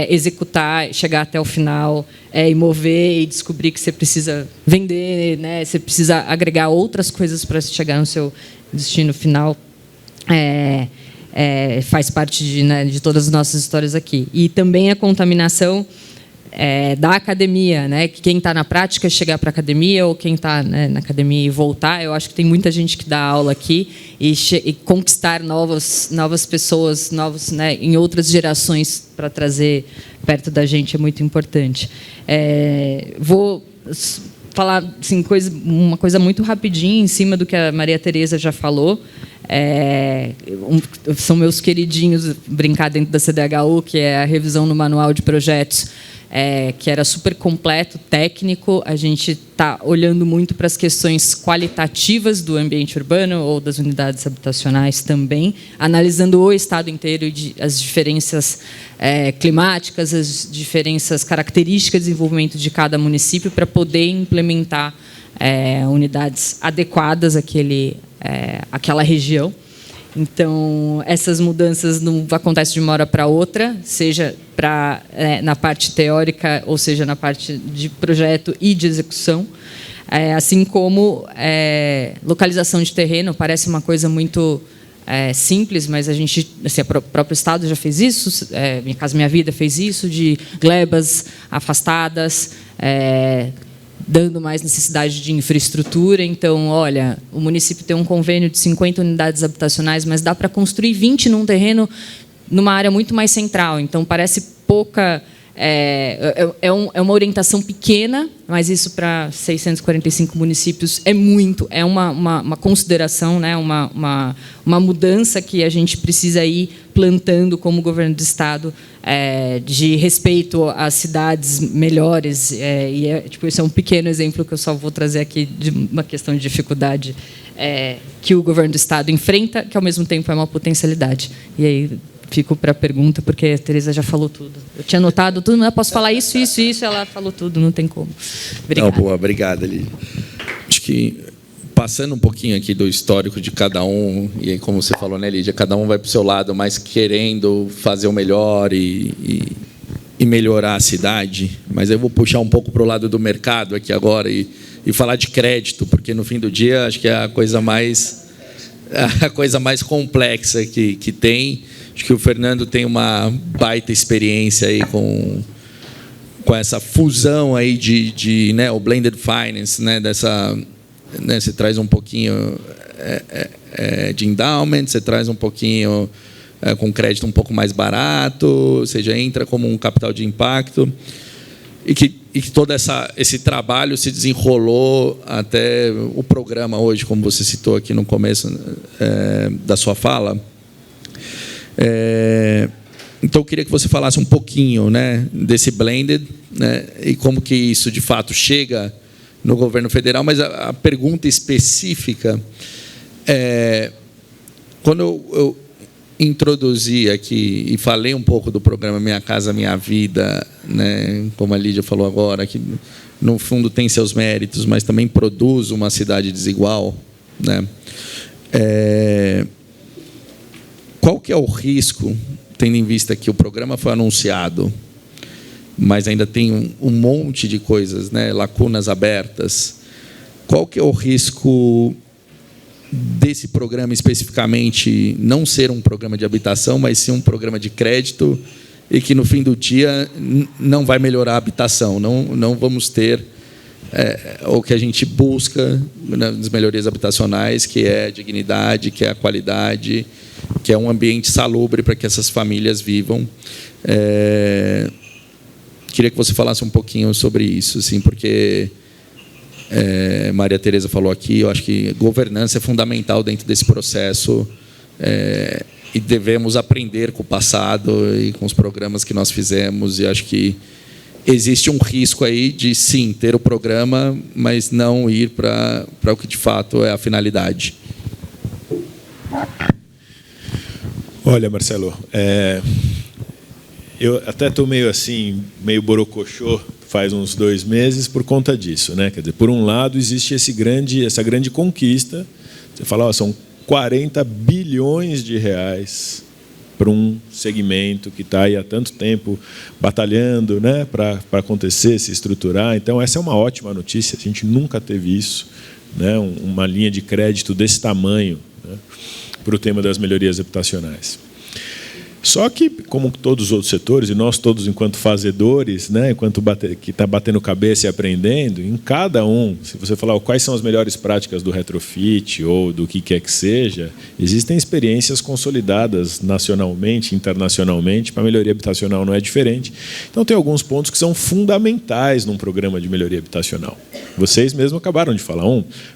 executar, chegar até o final, e mover e descobrir que você precisa vender, né? Você precisa agregar outras coisas para chegar no seu destino final. faz parte de todas as nossas histórias aqui. E também a contaminação da academia, né? Quem está na prática chegar para a academia, ou quem está, né, na academia e voltar. Eu acho que tem muita gente que dá aula aqui e conquistar novas pessoas, né, em outras gerações para trazer perto da gente é muito importante. Vou falar assim, uma coisa muito rapidinho em cima do que a Maria Tereza já falou. São meus queridinhos brincar dentro da CDHU, que é a revisão no manual de projetos, que era super completo, técnico. A gente está olhando muito para as questões qualitativas do ambiente urbano ou das unidades habitacionais também, analisando o estado inteiro e as diferenças climáticas, as diferenças características de desenvolvimento de cada município para poder implementar unidades adequadas àquela região. Então, essas mudanças não acontecem de uma hora para outra, seja na parte teórica, ou seja, na parte de projeto e de execução. Assim como localização de terreno, parece uma coisa muito simples, mas a gente, assim, o próprio Estado já fez isso, Minha Casa Minha Vida fez isso, de glebas afastadas, dando mais necessidade de infraestrutura. Então, olha, o município tem um convênio de 50 unidades habitacionais, mas dá para construir 20 num terreno numa área muito mais central. Então, parece pouca... É uma orientação pequena, mas isso para 645 municípios é muito, é uma consideração, né, uma mudança que a gente precisa ir plantando como governo do Estado, de respeito às cidades melhores. Esse é um pequeno exemplo que eu só vou trazer aqui de uma questão de dificuldade que o governo do Estado enfrenta, que ao mesmo tempo é uma potencialidade. E aí fico para a pergunta, porque a Tereza já falou tudo. Eu tinha anotado tudo, mas eu posso falar isso, ela falou tudo, não tem como. Obrigada. Não, boa, obrigada, Lídia. Acho que, passando um pouquinho aqui do histórico de cada um, e aí, como você falou, né, Lídia, cada um vai para o seu lado, mas querendo fazer o melhor e melhorar a cidade. Mas eu vou puxar um pouco para o lado do mercado aqui agora e falar de crédito, porque, no fim do dia, acho que é a coisa mais complexa que tem. Acho que o Fernando tem uma baita experiência aí com essa fusão aí de né, o blended finance, né, você traz um pouquinho de endowment, você traz um pouquinho com crédito um pouco mais barato, ou seja, entra como um capital de impacto, e que todo esse trabalho se desenrolou até o programa hoje, como você citou aqui no começo da sua fala. Então, eu queria que você falasse um pouquinho, né, desse blended, né, e como que isso, de fato, chega no governo federal. Mas a pergunta específica quando eu introduzi aqui e falei um pouco do programa Minha Casa Minha Vida, né, como a Lídia falou agora, que, no fundo, tem seus méritos, mas também produz uma cidade desigual, né? Qual que é o risco, tendo em vista que o programa foi anunciado, mas ainda tem um monte de coisas, né, lacunas abertas? Qual que é o risco desse programa especificamente não ser um programa de habitação, mas sim um programa de crédito, e que, no fim do dia, não vai melhorar a habitação? Não vamos ter o que a gente busca nas melhorias habitacionais, que é a dignidade, que é a qualidade, que é um ambiente salubre para que essas famílias vivam. Queria que você falasse um pouquinho sobre isso, assim, porque Maria Tereza falou aqui, eu acho que governança é fundamental dentro desse processo, e devemos aprender com o passado e com os programas que nós fizemos, e acho que existe um risco aí de, sim, ter o programa, mas não ir para o que de fato é a finalidade. Olha, Marcelo, eu até estou meio borocochô faz uns 2 meses por conta disso, né? Quer dizer, por um lado existe essa grande conquista. Você fala, são 40 bilhões de reais para um segmento que está aí há tanto tempo batalhando, né, para acontecer, se estruturar. Então, essa é uma ótima notícia. A gente nunca teve isso, né, uma linha de crédito desse tamanho, né? para o tema das melhorias habitacionais. Só que, como todos os outros setores, e nós todos enquanto fazedores, né, enquanto que está batendo cabeça e aprendendo, em cada um, se você falar quais são as melhores práticas do retrofit ou do que quer que seja, existem experiências consolidadas nacionalmente, internacionalmente, para melhoria habitacional não é diferente. Então tem alguns pontos que são fundamentais num programa de melhoria habitacional. Vocês mesmos acabaram de falar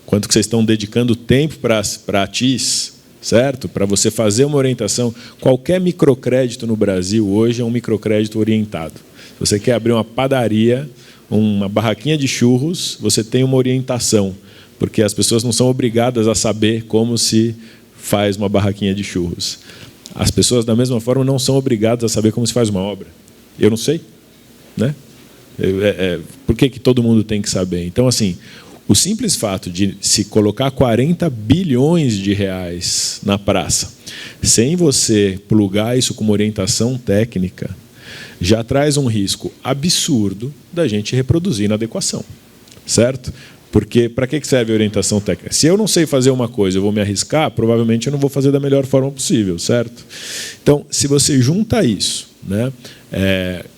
quanto que vocês estão dedicando tempo para a TIS, certo? Para você fazer uma orientação. Qualquer microcrédito no Brasil hoje é um microcrédito orientado. Se você quer abrir uma padaria, uma barraquinha de churros, você tem uma orientação, porque as pessoas não são obrigadas a saber como se faz uma barraquinha de churros. As pessoas, da mesma forma, não são obrigadas a saber como se faz uma obra. Eu não sei, né? Por que todo mundo tem que saber? Então, assim, o simples fato de se colocar 40 bilhões de reais na praça, sem você plugar isso como orientação técnica, já traz um risco absurdo da gente reproduzir inadequação, certo? Porque para que serve a orientação técnica? Se eu não sei fazer uma coisa, eu vou me arriscar, provavelmente eu não vou fazer da melhor forma possível, certo? Então, se você junta isso, né,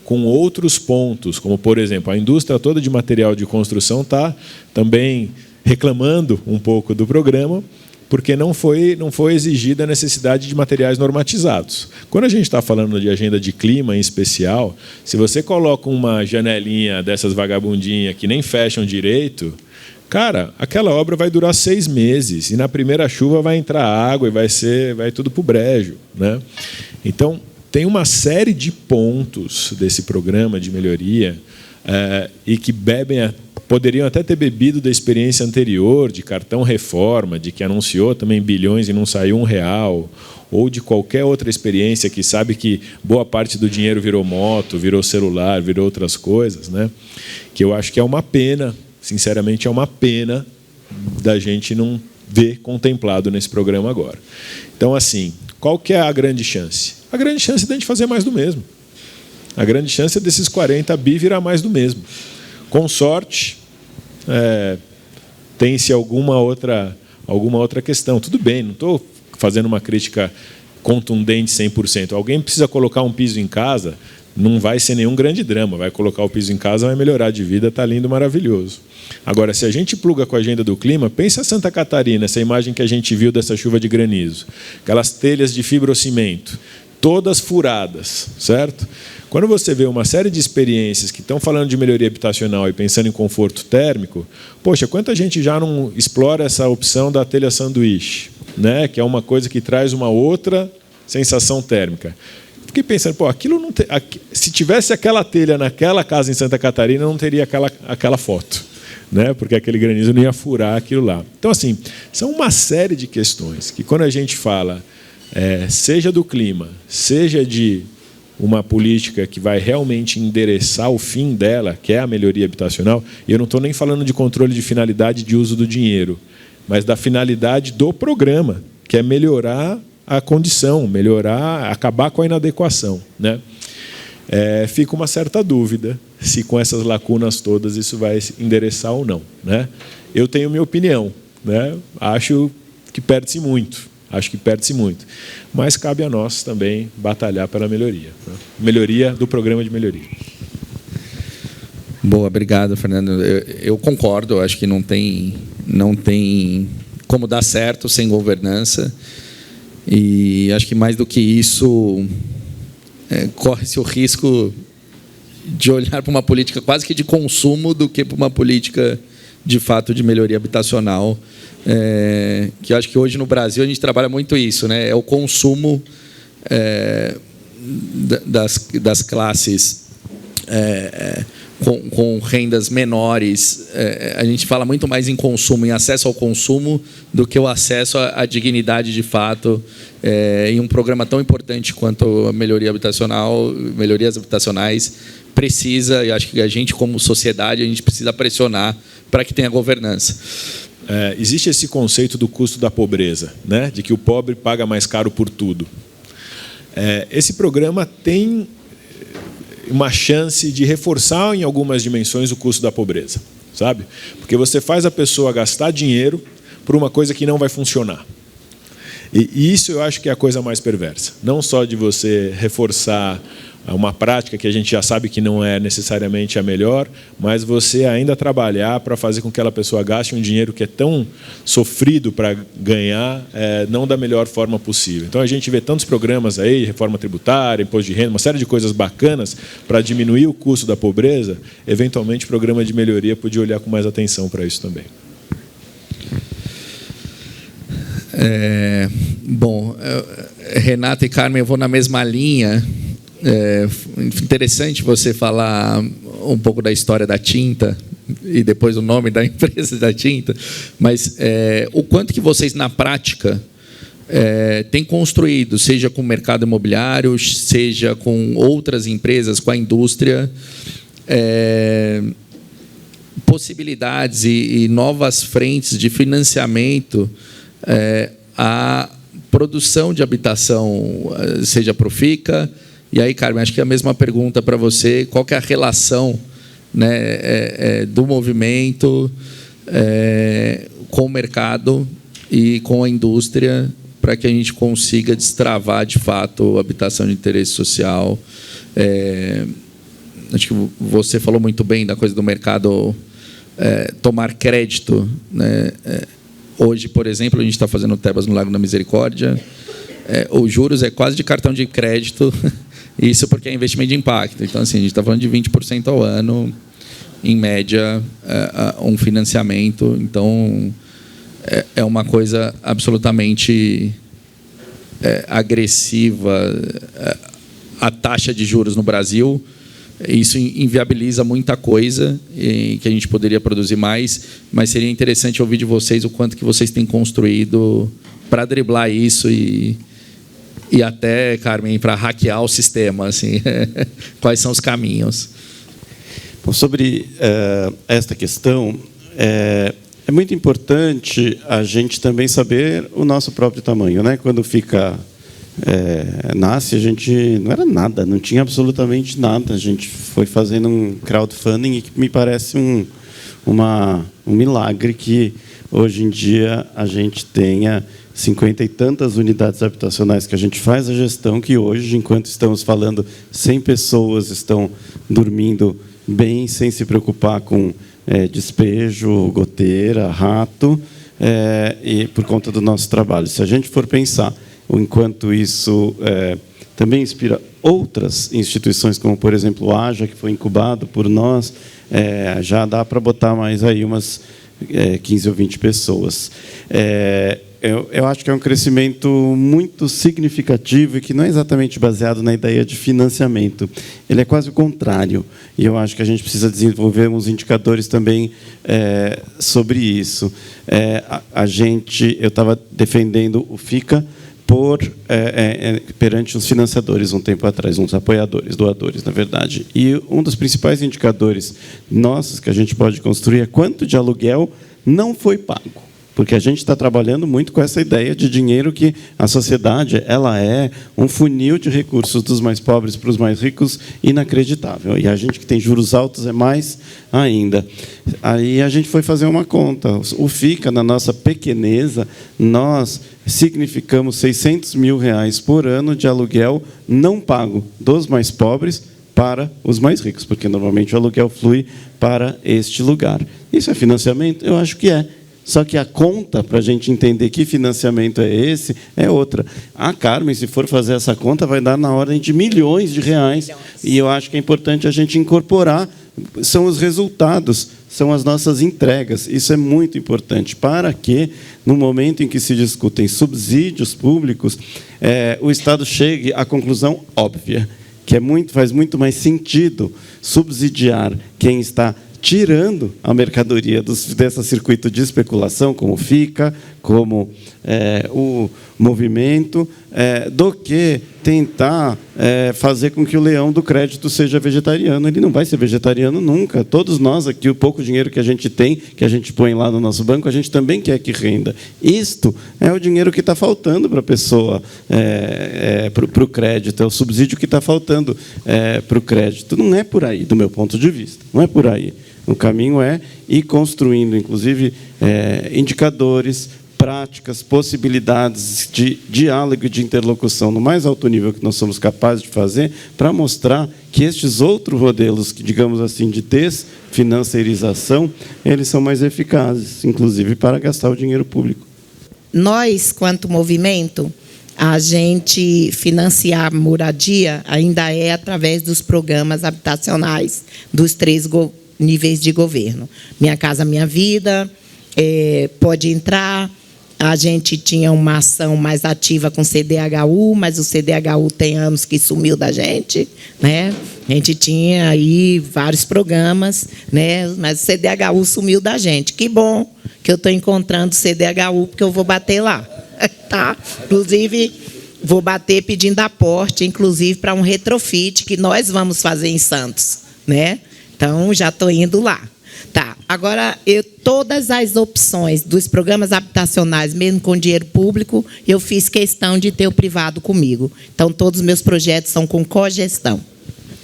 com outros pontos, como, por exemplo, a indústria toda de material de construção está também reclamando um pouco do programa, porque não foi exigida a necessidade de materiais normatizados. Quando a gente está falando de agenda de clima em especial, se você coloca uma janelinha dessas vagabundinhas que nem fecham direito, cara, aquela obra vai durar 6 meses, e na primeira chuva vai entrar água e vai tudo para o brejo, né? Então, tem uma série de pontos desse programa de melhoria e que poderiam até ter bebido da experiência anterior, de cartão reforma, de que anunciou também bilhões e não saiu R$1, ou de qualquer outra experiência que sabe que boa parte do dinheiro virou moto, virou celular, virou outras coisas, né? Que eu acho que é uma pena, sinceramente é uma pena da gente não ver contemplado nesse programa agora. Então, assim, qual que é a grande chance? A grande chance é de a gente fazer mais do mesmo. A grande chance é desses 40 bi virar mais do mesmo. Com sorte, tem-se alguma outra questão. Tudo bem, não estou fazendo uma crítica contundente 100%. Alguém precisa colocar um piso em casa, não vai ser nenhum grande drama. Vai colocar o piso em casa, vai melhorar de vida, está lindo, maravilhoso. Agora, se a gente pluga com a agenda do clima, pensa Santa Catarina, essa imagem que a gente viu dessa chuva de granizo. Aquelas telhas de fibrocimento, todas furadas, certo? Quando você vê uma série de experiências que estão falando de melhoria habitacional e pensando em conforto térmico, poxa, quanta gente já não explora essa opção da telha sanduíche, né? Que é uma coisa que traz uma outra sensação térmica. Fiquei pensando, aquilo não se tivesse aquela telha naquela casa em Santa Catarina, não teria aquela foto, né? Porque aquele granizo não ia furar aquilo lá. Então, assim, são uma série de questões que, quando a gente fala, seja do clima, seja de uma política que vai realmente endereçar o fim dela, que é a melhoria habitacional, e eu não estou nem falando de controle de finalidade de uso do dinheiro, mas da finalidade do programa, que é melhorar a condição, acabar com a inadequação, né? Fica uma certa dúvida se com essas lacunas todas isso vai endereçar ou não, né? Eu tenho minha opinião, né? Acho que perde-se muito. Mas cabe a nós também batalhar pela melhoria, né? Melhoria do programa de melhoria. Boa, obrigado, Fernando. Eu concordo, eu acho que não tem como dar certo sem governança. E acho que mais do que isso, corre-se o risco de olhar para uma política quase que de consumo do que para uma política, de fato, de melhoria habitacional. Que eu acho que hoje no Brasil a gente trabalha muito isso, né? É o consumo das classes com rendas menores. A gente fala muito mais em consumo, em acesso ao consumo, do que o acesso à dignidade de fato, em um programa tão importante quanto a melhoria habitacional, melhorias habitacionais, precisa, e acho que a gente, como sociedade, a gente precisa pressionar para que tenha governança. Existe esse conceito do custo da pobreza, né? De que o pobre paga mais caro por tudo. Esse programa tem uma chance de reforçar em algumas dimensões o custo da pobreza, sabe? Porque você faz a pessoa gastar dinheiro por uma coisa que não vai funcionar. E isso eu acho que é a coisa mais perversa. Não só de você reforçar uma prática que a gente já sabe que não é necessariamente a melhor, mas você ainda trabalhar para fazer com que aquela pessoa gaste um dinheiro que é tão sofrido para ganhar, não da melhor forma possível. Então a gente vê tantos programas aí, reforma tributária, imposto de renda, uma série de coisas bacanas para diminuir o custo da pobreza. Eventualmente o programa de melhoria podia olhar com mais atenção para isso também. Bom, Renata e Carmen, eu vou na mesma linha. Interessante você falar um pouco da história da tinta e depois o nome da empresa da tinta, mas o quanto que vocês, na prática, têm construído, seja com o mercado imobiliário, seja com outras empresas, com a indústria, possibilidades e novas frentes de financiamento à produção de habitação, seja para o FICA. E aí, Carmen, acho que é a mesma pergunta para você. Qual que é a relação, né, do movimento com o mercado e com a indústria para que a gente consiga destravar, de fato, a habitação de interesse social? Acho que você falou muito bem da coisa do mercado tomar crédito, né? Hoje, por exemplo, a gente está fazendo Tebas no Lago da Misericórdia. Os juros é quase de cartão de crédito, isso porque é investimento de impacto. Então, assim, a gente está falando de 20% ao ano, em média, um financiamento. Então, é uma coisa absolutamente agressiva. A taxa de juros no Brasil, isso inviabiliza muita coisa que a gente poderia produzir mais, mas seria interessante ouvir de vocês o quanto que vocês têm construído para driblar isso e até, Carmen, para hackear o sistema, assim. Quais são os caminhos? Bom, sobre esta questão, é muito importante a gente também saber o nosso próprio tamanho, né? Quando nasce, a gente não era nada, não tinha absolutamente nada. A gente foi fazendo um crowdfunding e que me parece um milagre que hoje em dia a gente tenha 50 e tantas unidades habitacionais que a gente faz a gestão, que hoje, enquanto estamos falando, 100 pessoas estão dormindo bem, sem se preocupar com despejo, goteira, rato, e por conta do nosso trabalho. Se a gente for pensar, enquanto isso também inspira outras instituições, como, por exemplo, o AJA, que foi incubado por nós, já dá para botar mais aí umas 15 ou 20 pessoas. Eu acho que é um crescimento muito significativo e que não é exatamente baseado na ideia de financiamento. Ele é quase o contrário. E eu acho que a gente precisa desenvolver uns indicadores também sobre isso. Eu estava defendendo o FICA perante os financiadores um tempo atrás, uns apoiadores, doadores, na verdade. E um dos principais indicadores nossos que a gente pode construir é quanto de aluguel não foi pago. Porque a gente está trabalhando muito com essa ideia de dinheiro que a sociedade ela é um funil de recursos dos mais pobres para os mais ricos inacreditável. E a gente que tem juros altos é mais ainda. Aí a gente foi fazer uma conta. O FICA, na nossa pequeneza, nós significamos R$600 mil por ano de aluguel não pago dos mais pobres para os mais ricos, porque normalmente o aluguel flui para este lugar. Isso é financiamento? Eu acho que é. Só que a conta, para a gente entender que financiamento é esse, é outra. A Carmen, se for fazer essa conta, vai dar na ordem de milhões de reais. E eu acho que é importante a gente incorporar, são os resultados, são as nossas entregas. Isso é muito importante, para que, no momento em que se discutem subsídios públicos, o Estado chegue à conclusão óbvia, que faz muito mais sentido subsidiar quem está tirando a mercadoria desse circuito de especulação, como FICA, como o movimento, do que tentar fazer com que o leão do crédito seja vegetariano. Ele não vai ser vegetariano nunca. Todos nós aqui, o pouco dinheiro que a gente tem, que a gente põe lá no nosso banco, a gente também quer que renda. Isto é o dinheiro que está faltando para a pessoa, para o crédito, é o subsídio que está faltando para o crédito. Não é por aí, do meu ponto de vista. Não é por aí. O caminho é ir construindo, inclusive, indicadores, práticas, possibilidades de diálogo e de interlocução no mais alto nível que nós somos capazes de fazer, para mostrar que estes outros modelos, digamos assim, de desfinanciarização, eles são mais eficazes, inclusive para gastar o dinheiro público. Nós, quanto movimento, a gente financiar a moradia ainda é através dos programas habitacionais dos 3 níveis de governo. Minha Casa Minha Vida, pode entrar. A gente tinha uma ação mais ativa com o CDHU, mas o CDHU tem anos que sumiu da gente, né? A gente tinha aí vários programas, né? Mas o CDHU sumiu da gente. Que bom que eu estou encontrando o CDHU, porque eu vou bater lá, tá? Inclusive, vou bater pedindo aporte, inclusive para um retrofit que nós vamos fazer em Santos, né? Então, já estou indo lá. Tá. Agora, todas as opções dos programas habitacionais, mesmo com dinheiro público, eu fiz questão de ter o privado comigo. Então, todos os meus projetos são com cogestão.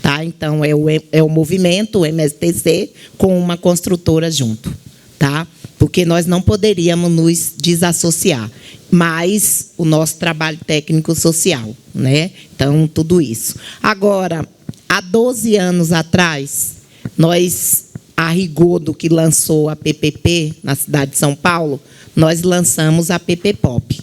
Tá? Então, é o movimento, o MSTC, com uma construtora junto. Tá? Porque nós não poderíamos nos desassociar. Mas o nosso trabalho técnico-social. Né? Então, tudo isso. Agora, há 12 anos atrás, nós, a rigor do que lançou a PPP na cidade de São Paulo, nós lançamos a PPPOP.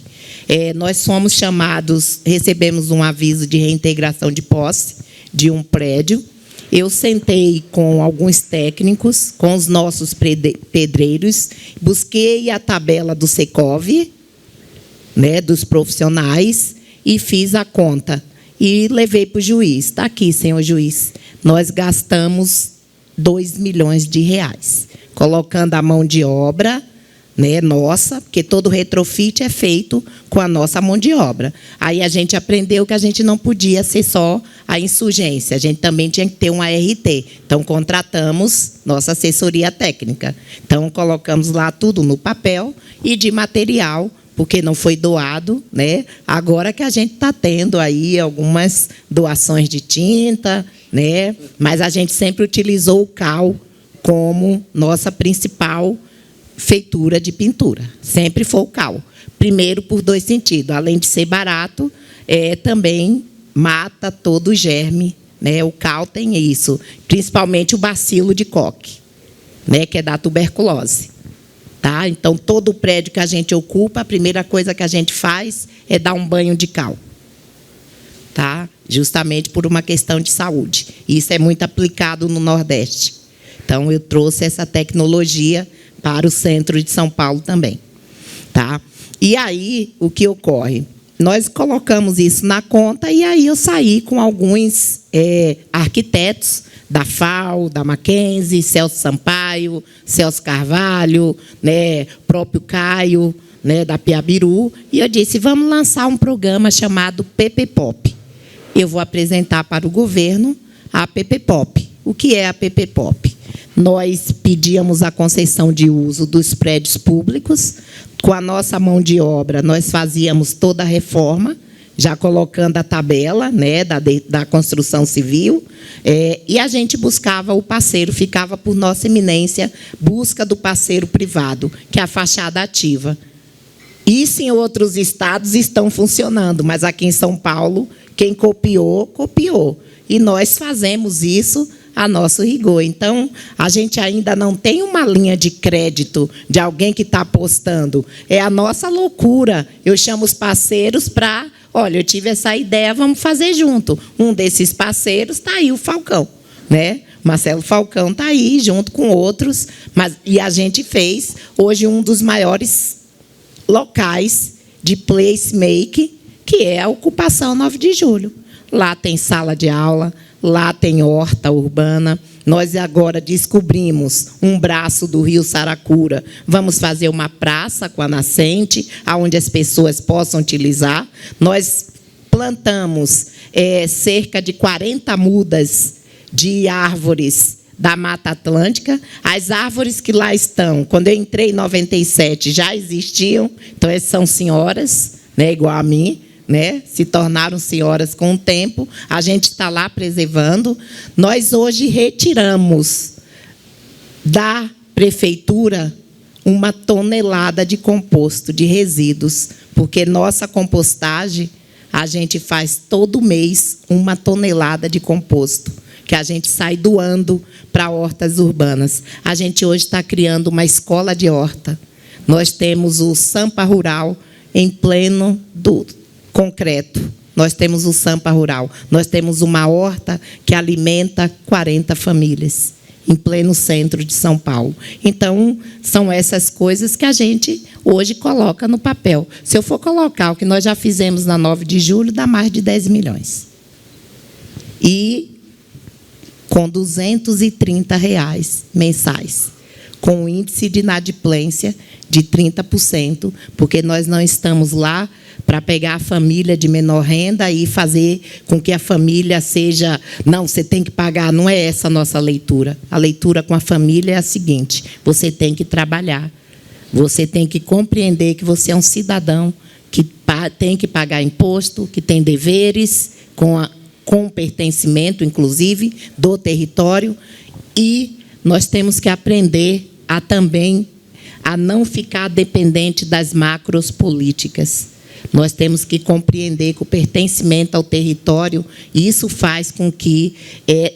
Nós somos chamados, recebemos um aviso de reintegração de posse de um prédio. Eu sentei com alguns técnicos, com os nossos pedreiros, busquei a tabela do Secov, né, dos profissionais, e fiz a conta. E levei para o juiz. Está aqui, senhor juiz. Nós gastamos R$2 milhões, colocando a mão de obra, né, nossa, porque todo retrofit é feito com a nossa mão de obra. Aí a gente aprendeu que a gente não podia ser só a insurgência, a gente também tinha que ter um ART. Então, contratamos nossa assessoria técnica. Então, colocamos lá tudo no papel e de material, porque não foi doado, né? Agora que a gente está tendo aí algumas doações de tinta, né? Mas a gente sempre utilizou o cal como nossa principal feitura de pintura. Sempre foi o cal. Primeiro, por 2 sentidos. Além de ser barato, também mata todo o germe, né? O cal tem isso, principalmente o bacilo de Koch, né? Que é da tuberculose. Tá? Então, todo o prédio que a gente ocupa, a primeira coisa que a gente faz é dar um banho de cal. Tá? Justamente por uma questão de saúde. Isso é muito aplicado no Nordeste. Então, eu trouxe essa tecnologia para o centro de São Paulo também. Tá? E aí, o que ocorre? Nós colocamos isso na conta e aí eu saí com alguns arquitetos da FAO, da Mackenzie, Celso Sampaio, Celso Carvalho, né, próprio Caio, né, da Piabiru, e eu disse, vamos lançar um programa chamado PPPOP. Eu vou apresentar para o governo a PPPOP. O que é a PPPOP? Nós pedíamos a concessão de uso dos prédios públicos, com a nossa mão de obra, nós fazíamos toda a reforma, já colocando a tabela, né, da construção civil, e a gente buscava o parceiro, ficava por nossa eminência, busca do parceiro privado, que é a fachada ativa. Isso em outros estados estão funcionando, mas aqui em São Paulo, quem copiou, copiou. E nós fazemos isso a nosso rigor. Então, a gente ainda não tem uma linha de crédito de alguém que está apostando. É a nossa loucura. Eu chamo os parceiros para... Olha, eu tive essa ideia, vamos fazer junto. Um desses parceiros está aí, o Falcão, né? Marcelo Falcão está aí, junto com outros. E a gente fez, hoje, um dos maiores locais de placemaking, que é a Ocupação 9 de Julho. Lá tem sala de aula, lá tem horta urbana. Nós agora descobrimos um braço do Rio Saracura. Vamos fazer uma praça com a nascente, onde as pessoas possam utilizar. Nós plantamos cerca de 40 mudas de árvores da Mata Atlântica. As árvores que lá estão, quando eu entrei em 97, já existiam. Então, essas são senhoras, né, igual a mim, né, se tornaram senhoras com o tempo, a gente está lá preservando. Nós hoje retiramos da prefeitura 1 tonelada de composto de resíduos, porque nossa compostagem, a gente faz todo mês 1 tonelada de composto, que a gente sai doando para hortas urbanas. A gente hoje está criando uma escola de horta. Nós temos o Sampa Rural em pleno do concreto. Nós temos o Sampa Rural. Nós temos uma horta que alimenta 40 famílias, em pleno centro de São Paulo. Então, são essas coisas que a gente hoje coloca no papel. Se eu for colocar o que nós já fizemos na 9 de julho, dá mais de 10 milhões. E com R$ 230 mensais, com um índice de inadimplência de 30%, porque nós não estamos lá para pegar a família de menor renda e fazer com que a família seja... Não, você tem que pagar, não é essa a nossa leitura. A leitura com a família é a seguinte: você tem que trabalhar, você tem que compreender que você é um cidadão que tem que pagar imposto, que tem deveres com pertencimento, inclusive, do território, e nós temos que aprender também a não ficar dependente das macros políticas. Nós temos que compreender que o pertencimento ao território, isso faz com que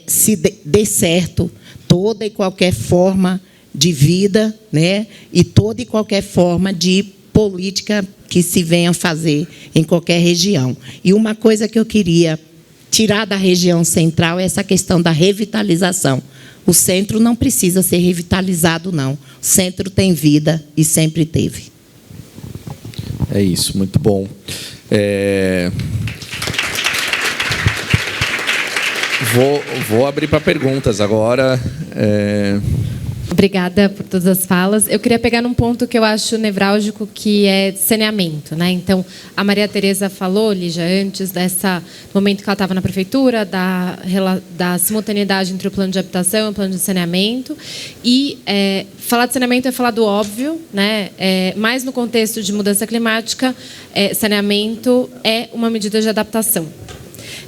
se dê certo toda e qualquer forma de vida, né? E toda e qualquer forma de política que se venha fazer em qualquer região. E uma coisa que eu queria tirar da região central é essa questão da revitalização. O centro não precisa ser revitalizado, não. O centro tem vida e sempre teve. É isso, muito bom. Vou abrir para perguntas agora. Obrigada por todas as falas. Eu queria pegar num ponto que eu acho nevrálgico, que é saneamento, né? Então, a Maria Tereza falou, Lígia, antes dessa momento que ela estava na prefeitura, da simultaneidade entre o plano de habitação e o plano de saneamento. E falar de saneamento é falar do óbvio, né? Mas no contexto de mudança climática, saneamento é uma medida de adaptação.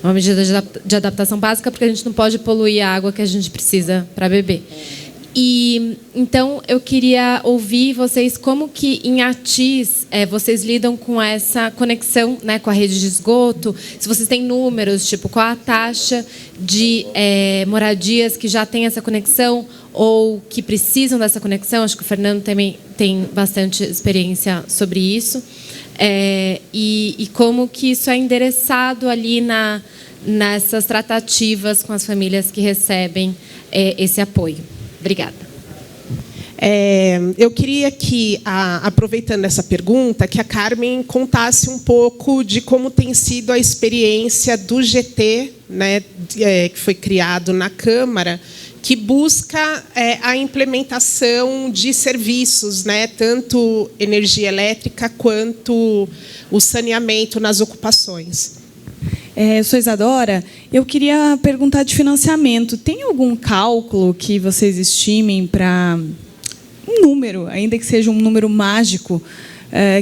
É uma medida de adaptação básica, porque a gente não pode poluir a água que a gente precisa para beber. E então eu queria ouvir vocês como que em Atis vocês lidam com essa conexão, né, com a rede de esgoto. Se vocês têm números, tipo qual a taxa de moradias que já tem essa conexão ou que precisam dessa conexão. Acho que o Fernando também tem bastante experiência sobre isso. E como que isso é endereçado ali nessas tratativas com as famílias que recebem esse apoio. Obrigada. Eu queria que, aproveitando essa pergunta, que a Carmen contasse um pouco de como tem sido a experiência do GT, né, que foi criado na Câmara, que busca a implementação de serviços, né, tanto energia elétrica quanto o saneamento nas ocupações. Eu sou Isadora. Eu queria perguntar de financiamento. Tem algum cálculo que vocês estimem para um número, ainda que seja um número mágico,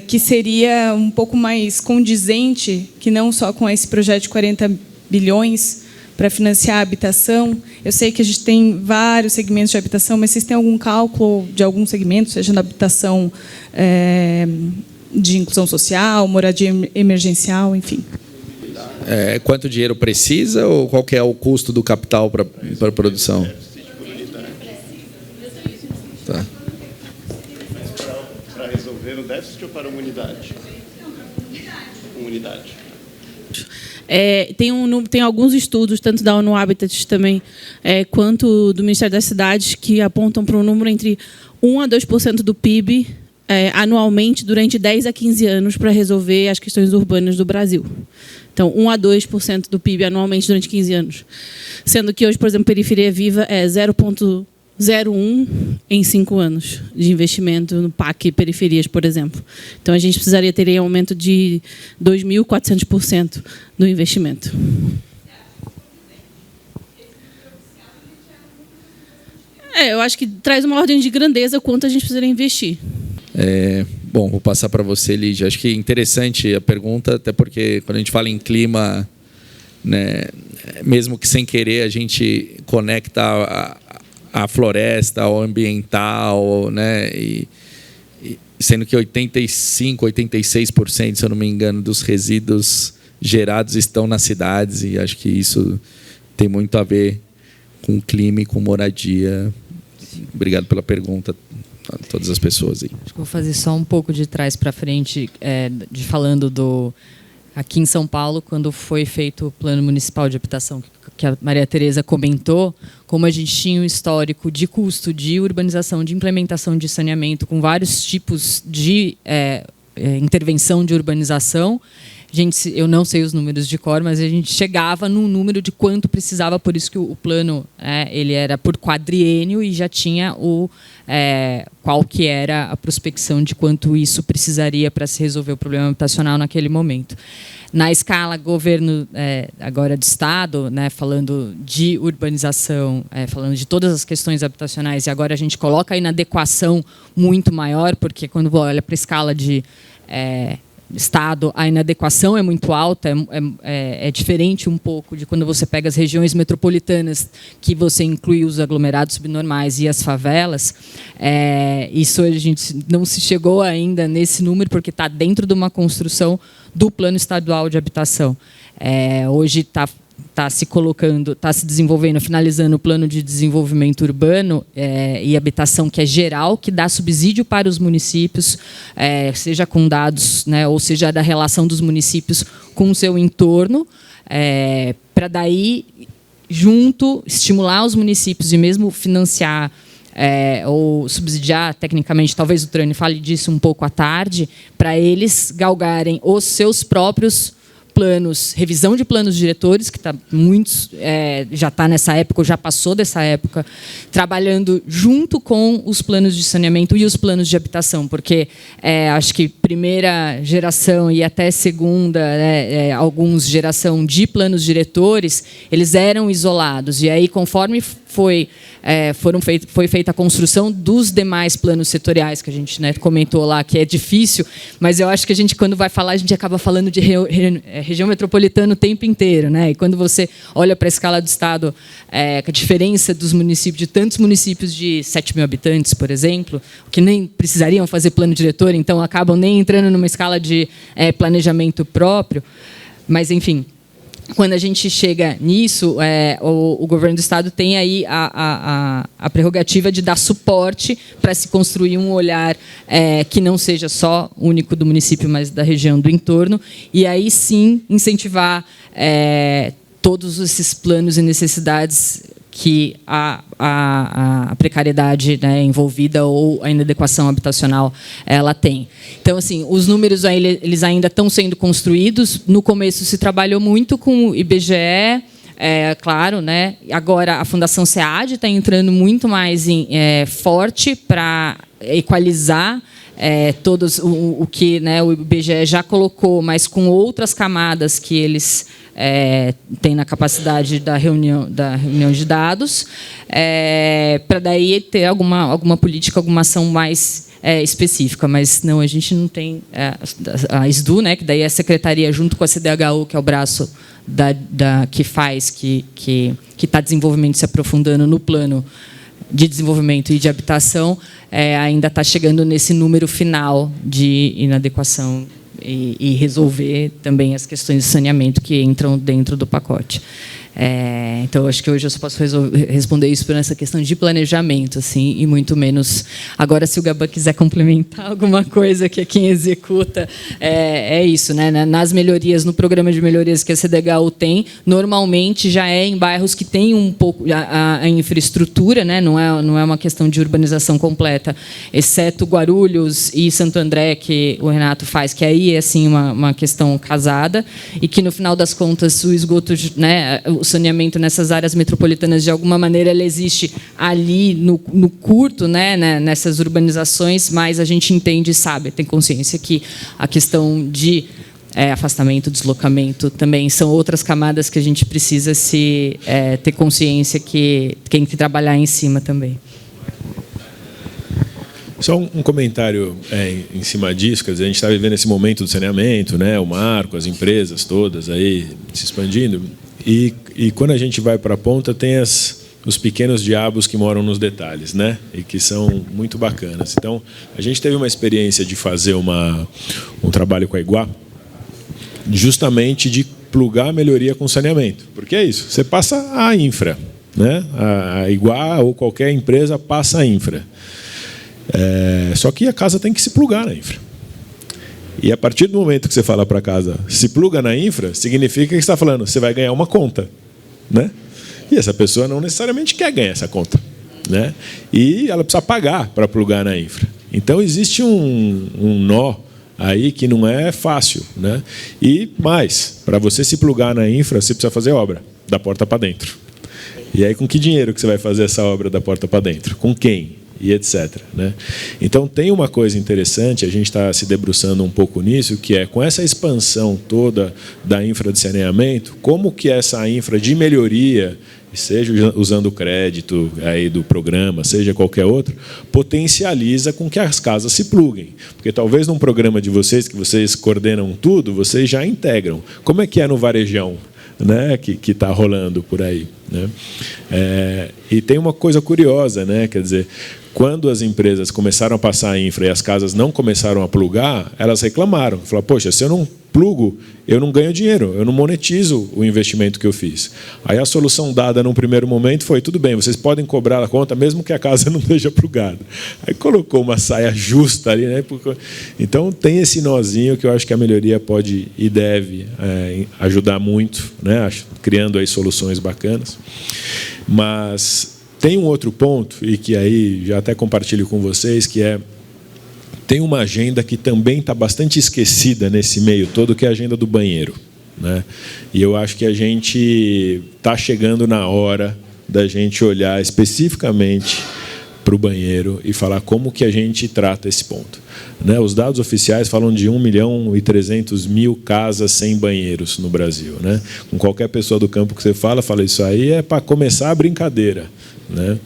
que seria um pouco mais condizente, que não só com esse projeto de 40 bilhões para financiar a habitação? Eu sei que a gente tem vários segmentos de habitação, mas vocês têm algum cálculo de algum segmento, seja na habitação de inclusão social, moradia emergencial, enfim? Quanto dinheiro precisa ou qual que é o custo do capital para a produção? Tá. Para resolver o déficit ou para uma unidade? Uma unidade. Tem alguns estudos, tanto da ONU Habitat também, quanto do Ministério das Cidades, que apontam para um número entre 1% a 2% do PIB anualmente durante 10 a 15 anos para resolver as questões urbanas do Brasil. Então, 1% a 2% do PIB anualmente durante 15 anos. Sendo que hoje, por exemplo, Periferia Viva é 0,01 em 5 anos de investimento no PAC Periferias, por exemplo. Então, a gente precisaria ter um aumento de 2.400% do investimento. Eu acho que traz uma ordem de grandeza quanto a gente precisaria investir. Bom, vou passar para você, Lígia. Acho que é interessante a pergunta, até porque quando a gente fala em clima, né, mesmo que sem querer, a gente conecta a floresta ao ambiental, né, sendo que 85%, 86%, se eu não me engano, dos resíduos gerados estão nas cidades, e acho que isso tem muito a ver com o clima e com moradia. Obrigado pela pergunta a todas as pessoas aí. Acho que vou fazer só um pouco de trás para frente, falando do... Aqui em São Paulo, quando foi feito o Plano Municipal de Habitação, que a Maria Tereza comentou, como a gente tinha um histórico de custo, de urbanização, de implementação de saneamento, com vários tipos de intervenção de urbanização, eu não sei os números de cor, mas a gente chegava num número de quanto precisava, por isso que o plano ele era por quadriênio e já tinha qual que era a prospecção de quanto isso precisaria para se resolver o problema habitacional naquele momento. Na escala governo agora de Estado, falando de urbanização, falando de todas as questões habitacionais, e agora a gente coloca a inadequação muito maior, porque quando olha para a escala de Estado, a inadequação é muito alta, é diferente um pouco de quando você pega as regiões metropolitanas, que você inclui os aglomerados subnormais e as favelas. Isso a gente não se chegou ainda nesse número, porque está dentro de uma construção do Plano Estadual de Habitação. Hoje está se colocando, está se desenvolvendo, finalizando o Plano de Desenvolvimento Urbano e Habitação, que é geral, que dá subsídio para os municípios, seja com dados, ou seja, da relação dos municípios com o seu entorno, para daí, junto, estimular os municípios e mesmo financiar ou subsidiar, tecnicamente, talvez o Trani fale disso um pouco à tarde, para eles galgarem os seus próprios planos, revisão de planos diretores, que já está nessa época, ou já passou dessa época, trabalhando junto com os planos de saneamento e os planos de habitação, porque acho que primeira geração e até segunda, alguns geração de planos diretores, eles eram isolados, e aí conforme foi feita a construção dos demais planos setoriais, que a gente comentou lá, que é difícil, mas eu acho que a gente, quando vai falar, a gente acaba falando de região metropolitana o tempo inteiro, E quando você olha para a escala do Estado, a diferença dos municípios, de tantos municípios de 7 mil habitantes, por exemplo, que nem precisariam fazer plano diretor, então acabam nem entrando numa escala de planejamento próprio, mas, enfim... Quando a gente chega nisso, o governo do Estado tem aí a prerrogativa de dar suporte para se construir um olhar que não seja só único do município, mas da região do entorno, e aí sim incentivar todos esses planos e necessidades que a precariedade envolvida ou a inadequação habitacional ela tem. Então, assim, os números aí, eles ainda estão sendo construídos. No começo se trabalhou muito com o IBGE, claro, Agora a Fundação SEAD está entrando muito mais forte para equalizar todos o que o IBGE já colocou, mas com outras camadas que eles têm na capacidade da reunião de dados, para daí ter alguma política, alguma ação mais específica, mas não, a gente não tem a SDU, que daí é a secretaria junto com a CDHU, que é o braço que faz, que está desenvolvimento se aprofundando no plano de desenvolvimento e de habitação, ainda está chegando nesse número final de inadequação e resolver também as questões de saneamento que entram dentro do pacote. Então, acho que hoje eu só posso responder isso por essa questão de planejamento, assim, e muito menos... Agora, se o Gabã quiser complementar alguma coisa, que é quem executa, é isso, Nas melhorias, no programa de melhorias que a CDHU tem, normalmente já é em bairros que tem um pouco a infraestrutura, não é uma questão de urbanização completa, exceto Guarulhos e Santo André, que o Renato faz, que aí é assim, uma questão casada, e que, no final das contas, o esgoto, o saneamento nessas áreas metropolitanas, de alguma maneira, ele existe ali no curto, nessas urbanizações, mas a gente entende e sabe, tem consciência que a questão de afastamento, deslocamento, também são outras camadas que a gente precisa ter consciência que tem que trabalhar em cima também. Só um comentário em cima disso, quer dizer, a gente está vivendo esse momento do saneamento, o marco, as empresas todas aí se expandindo, e quando a gente vai para a ponta, tem os pequenos diabos que moram nos detalhes, né? E que são muito bacanas. Então, a gente teve uma experiência de fazer um trabalho com a Iguá, justamente de plugar a melhoria com saneamento. Porque é isso, você passa a infra, né? A Iguá ou qualquer empresa passa a infra. Só que a casa tem que se plugar na infra. E a partir do momento que você fala para a casa, se pluga na infra, significa que você está falando, você vai ganhar uma conta, né? E essa pessoa não necessariamente quer ganhar essa conta, né? E ela precisa pagar para plugar na infra. Então existe um nó aí que não é fácil, né? E mais, para você se plugar na infra, você precisa fazer obra da porta para dentro. E aí com que dinheiro que você vai fazer essa obra da porta para dentro? Com quem? E etc. Né? Então tem uma coisa interessante, a gente está se debruçando um pouco nisso, que é com essa expansão toda da infra de saneamento, como que essa infra de melhoria, seja usando o crédito aí do programa, seja qualquer outro, potencializa com que as casas se pluguem. Porque talvez num programa de vocês, que vocês coordenam tudo, vocês já integram. Como é que é no varejão, né, que está rolando por aí? Né? E tem uma coisa curiosa, né? Quer dizer, quando as empresas começaram a passar a infra e as casas não começaram a plugar, elas reclamaram. Falaram, poxa, se eu não plugo, eu não ganho dinheiro, eu não monetizo o investimento que eu fiz. Aí a solução dada num primeiro momento foi, tudo bem, vocês podem cobrar a conta mesmo que a casa não esteja plugada. Aí colocou uma saia justa ali, né? Então tem esse nozinho que eu acho que a melhoria pode e deve ajudar muito, né? Criando aí soluções bacanas. Mas tem um outro ponto, e que aí já até compartilho com vocês, que tem uma agenda que também está bastante esquecida nesse meio todo, que é a agenda do banheiro, né? E eu acho que a gente está chegando na hora da gente olhar especificamente para o banheiro e falar como que a gente trata esse ponto, né? Os dados oficiais falam de 1.300.000 casas sem banheiros no Brasil, né? Com qualquer pessoa do campo que você fala isso aí é para começar a brincadeira, né?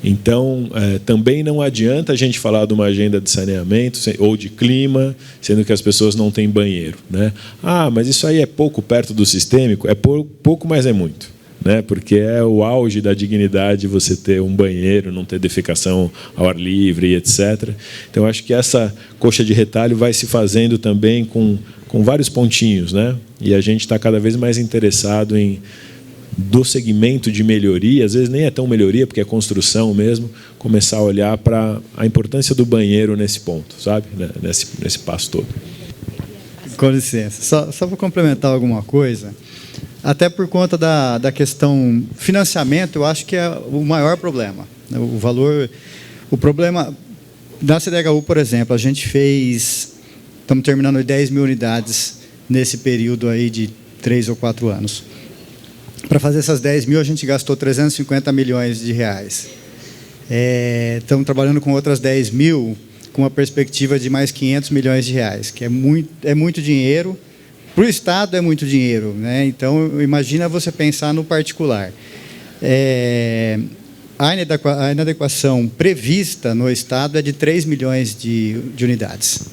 Então, também não adianta a gente falar de uma agenda de saneamento ou de clima, sendo que as pessoas não têm banheiro, né? Mas isso aí é pouco perto do sistêmico? É pouco, mas é muito, né? Porque é o auge da dignidade você ter um banheiro, não ter defecação ao ar livre e etc. Então, acho que essa coxa de retalho vai se fazendo também com vários pontinhos, né? E a gente está cada vez mais interessado do segmento de melhoria, às vezes nem é tão melhoria, porque é construção mesmo, começar a olhar para a importância do banheiro nesse ponto, sabe? Nesse passo todo. Com licença, só para complementar alguma coisa, até por conta da questão financiamento, eu acho que é o maior problema. O problema da CDHU, por exemplo, a gente estamos terminando 10 mil unidades nesse período aí de 3 ou 4 anos. Para fazer essas 10 mil, a gente gastou 350 milhões de reais. Estamos trabalhando com outras 10 mil, com uma perspectiva de mais 500 milhões de reais, que é muito dinheiro. Para o Estado é muito dinheiro, né? Então, imagina você pensar no particular. A inadequação prevista no Estado é de 3 milhões de unidades,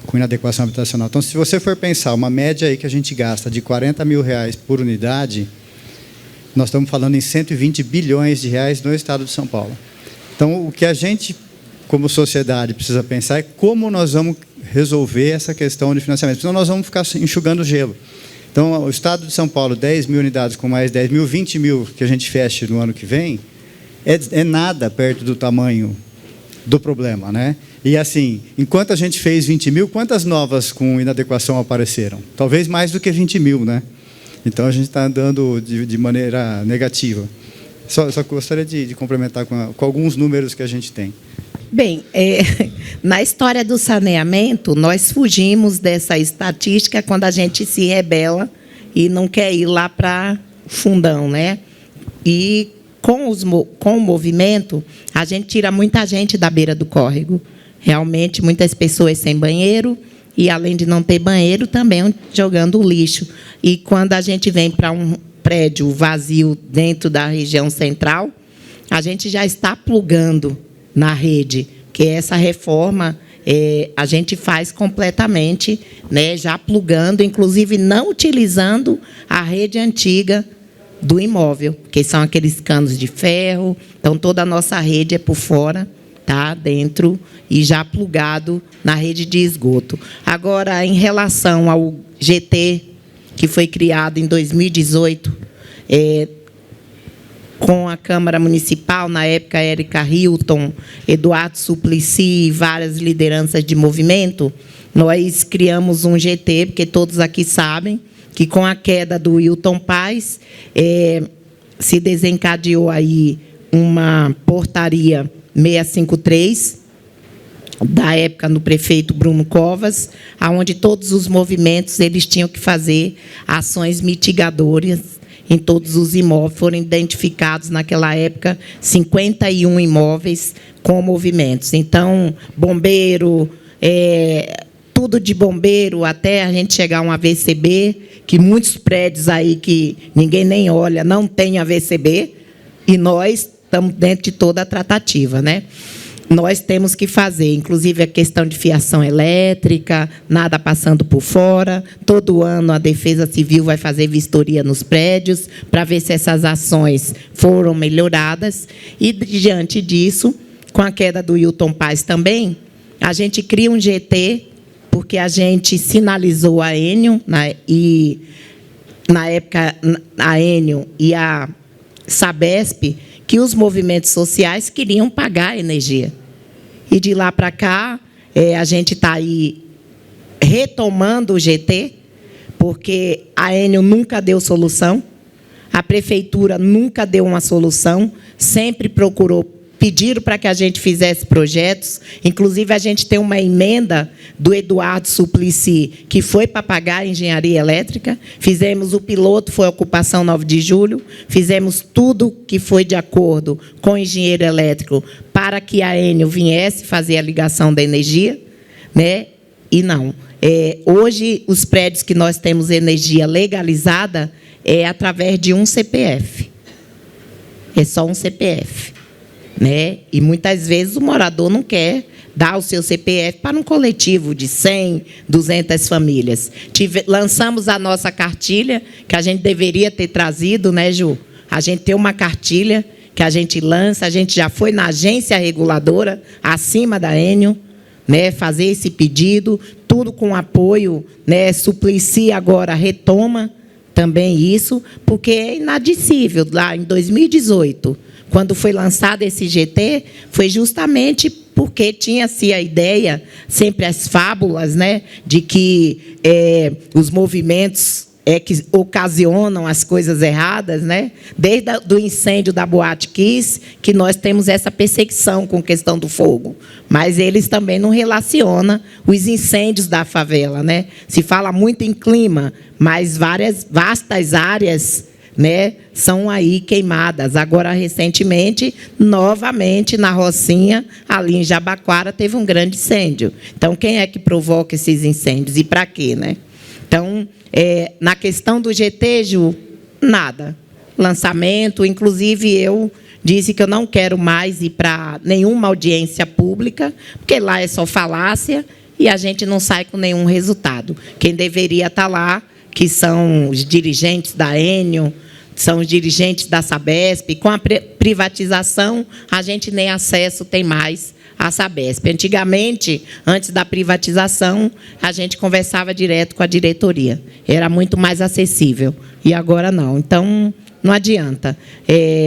com inadequação habitacional. Então, se você for pensar uma média aí que a gente gasta de 40 mil reais por unidade, nós estamos falando em 120 bilhões de reais no Estado de São Paulo. Então, o que a gente, como sociedade, precisa pensar é como nós vamos resolver essa questão de financiamento. Senão nós vamos ficar enxugando gelo. Então, o Estado de São Paulo, 10 mil unidades com mais 10 mil, 20 mil que a gente feche no ano que vem, é nada perto do tamanho do problema, né? E assim, enquanto a gente fez 20 mil, quantas novas com inadequação apareceram? Talvez mais do que 20 mil, né? Então, a gente está andando de maneira negativa. Só gostaria de complementar com alguns números que a gente tem. Bem, na história do saneamento, nós fugimos dessa estatística quando a gente se rebela e não quer ir lá para o fundão, né? E com o movimento, a gente tira muita gente da beira do córrego. Realmente, muitas pessoas sem banheiro, e, além de não ter banheiro, também jogando lixo. E, quando a gente vem para um prédio vazio dentro da região central, a gente já está plugando na rede, que essa reforma a gente faz completamente, né, já plugando, inclusive não utilizando a rede antiga do imóvel, que são aqueles canos de ferro. Então, toda a nossa rede é por fora, tá? Dentro e já plugado na rede de esgoto. Agora, em relação ao GT, que foi criado em 2018, com a Câmara Municipal, na época, Érica Hilton, Eduardo Suplicy e várias lideranças de movimento, nós criamos um GT, porque todos aqui sabem que, com a queda do Wilton Paes, se desencadeou aí uma portaria 653, da época no prefeito Bruno Covas, onde todos os movimentos eles tinham que fazer ações mitigadoras em todos os imóveis. Foram identificados, naquela época, 51 imóveis com movimentos. Então, bombeiro, tudo de bombeiro, até a gente chegar a um AVCB, que muitos prédios aí que ninguém nem olha não tem AVCB, e nós estamos dentro de toda a tratativa, né? Nós temos que fazer, inclusive, a questão de fiação elétrica, nada passando por fora. Todo ano a Defesa Civil vai fazer vistoria nos prédios para ver se essas ações foram melhoradas. E, diante disso, com a queda do Wilton Paes também, a gente cria um GT, porque a gente sinalizou a Enio, e, na época, a Enio e a Sabesp, que os movimentos sociais queriam pagar a energia. E, de lá para cá, a gente está aí retomando o GT, porque a Enio nunca deu solução, a prefeitura nunca deu uma solução, sempre procurou, pediram para que a gente fizesse projetos. Inclusive, a gente tem uma emenda do Eduardo Suplicy, que foi para pagar a engenharia elétrica. Fizemos o piloto, foi a ocupação 9 de julho. Fizemos tudo que foi de acordo com o engenheiro elétrico para que a Enio viesse fazer a ligação da energia, né? E não. Hoje, os prédios que nós temos energia legalizada é através de um CPF. É só um CPF. Né? E, muitas vezes, o morador não quer dar o seu CPF para um coletivo de 100, 200 famílias. Lançamos a nossa cartilha, que a gente deveria ter trazido, né, Ju? A gente tem uma cartilha que a gente lança, a gente já foi na agência reguladora, acima da Enio, né, fazer esse pedido, tudo com apoio, né? Suplicy agora retoma também isso, porque é inadmissível. Lá em 2018, quando foi lançado esse GT, foi justamente porque tinha-se a ideia, sempre as fábulas, né, de que os movimentos que ocasionam as coisas erradas, né? Desde o incêndio da Boate Kiss, que nós temos essa perseguição com a questão do fogo. Mas eles também não relacionam os incêndios da favela, né? Se fala muito em clima, mas vastas áreas, né, são aí queimadas. Agora, recentemente, novamente, na Rocinha, ali em Jabaquara, teve um grande incêndio. Então, quem é que provoca esses incêndios e para quê, né? Então, na questão do GT, Ju, nada. Lançamento, inclusive eu disse que eu não quero mais ir para nenhuma audiência pública, porque lá é só falácia e a gente não sai com nenhum resultado. Quem deveria estar lá, que são os dirigentes da Enio, são os dirigentes da Sabesp. Com a privatização, a gente nem acesso tem mais à Sabesp. Antigamente, antes da privatização, a gente conversava direto com a diretoria. Era muito mais acessível. E agora não. Então, não adianta.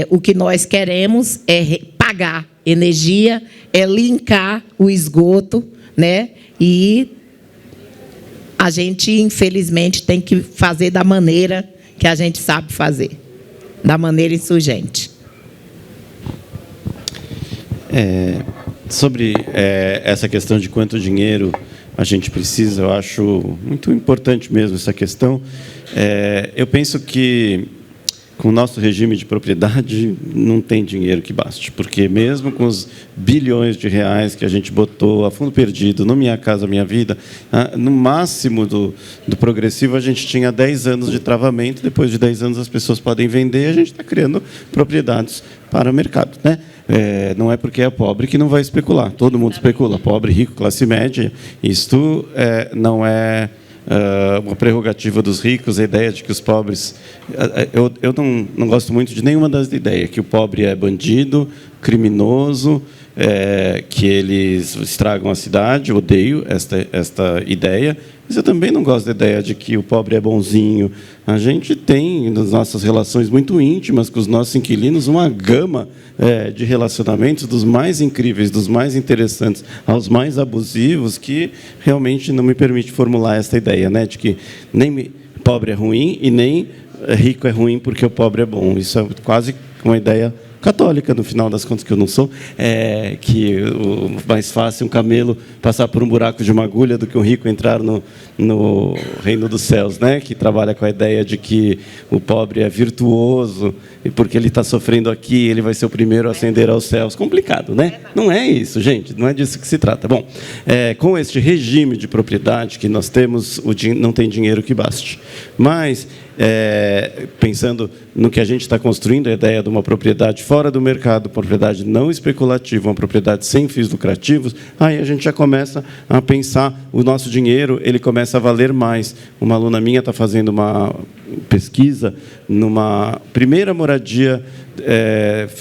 O que nós queremos é pagar energia, é linkar o esgoto, né? E a gente, infelizmente, tem que fazer da maneira que a gente sabe fazer, da maneira insurgente. Sobre essa questão de quanto dinheiro a gente precisa, eu acho muito importante mesmo essa questão. Eu penso que, com o nosso regime de propriedade, não tem dinheiro que baste, porque mesmo com os bilhões de reais que a gente botou a fundo perdido no Minha Casa Minha Vida, no máximo do progressivo, a gente tinha 10 anos de travamento. Depois de 10 anos, as pessoas podem vender, a gente está criando propriedades para o mercado, né? Não é porque é pobre que não vai especular. Todo mundo especula, pobre, rico, classe média. Isto não é uma prerrogativa dos ricos, a ideia de que os pobres... Eu não gosto muito de nenhuma das ideias, que o pobre é bandido, criminoso, que eles estragam a cidade. Eu odeio esta ideia. Mas eu também não gosto da ideia de que o pobre é bonzinho. A gente tem, nas nossas relações muito íntimas com os nossos inquilinos, uma gama de relacionamentos dos mais incríveis, dos mais interessantes aos mais abusivos, que realmente não me permite formular essa ideia, né, de que nem pobre é ruim e nem rico é ruim porque o pobre é bom. Isso é quase uma ideia católica, no final das contas, que eu não sou, que mais fácil um camelo passar por um buraco de uma agulha do que um rico entrar no reino dos céus, né? Que trabalha com a ideia de que o pobre é virtuoso e porque ele está sofrendo aqui, ele vai ser o primeiro a ascender aos céus. Complicado, né? Não é isso, gente, não é disso que se trata. Bom, com este regime de propriedade que nós temos, não tem dinheiro que baste. Mas, pensando no que a gente está construindo, a ideia de uma propriedade fora do mercado, propriedade não especulativa, uma propriedade sem fins lucrativos, aí a gente já começa a pensar, o nosso dinheiro ele começa a valer mais. Uma aluna minha está fazendo uma pesquisa numa primeira moradia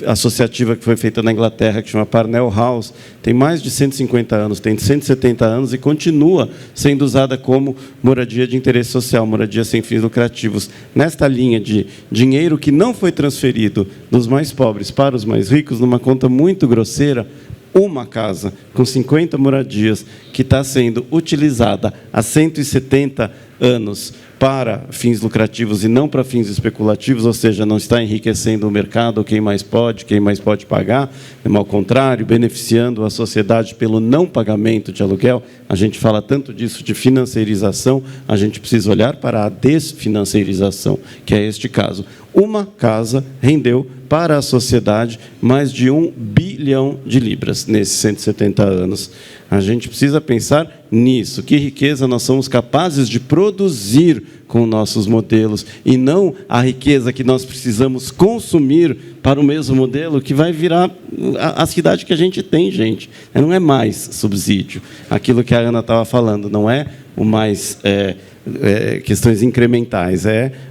associativa que foi feita na Inglaterra, que chama Parnell House, tem mais de 150 anos, tem 170 anos e continua sendo usada como moradia de interesse social, moradia sem fins lucrativos. Nesta linha de dinheiro que não foi transferido dos mais pobres para os mais ricos, numa conta muito grosseira, uma casa com 50 moradias que está sendo utilizada há 170 anos para fins lucrativos e não para fins especulativos, ou seja, não está enriquecendo o mercado, quem mais pode pagar, ao contrário, beneficiando a sociedade pelo não pagamento de aluguel. A gente fala tanto disso de financiarização, a gente precisa olhar para a desfinanciarização, que é este caso. Uma casa rendeu para a sociedade mais de 1 bilhão de libras nesses 170 anos. A gente precisa pensar nisso, que riqueza nós somos capazes de produzir com nossos modelos, e não a riqueza que nós precisamos consumir para o mesmo modelo que vai virar a cidade que a gente tem, gente. Não é mais subsídio. Aquilo que a Ana estava falando, não é o mais... questões incrementais,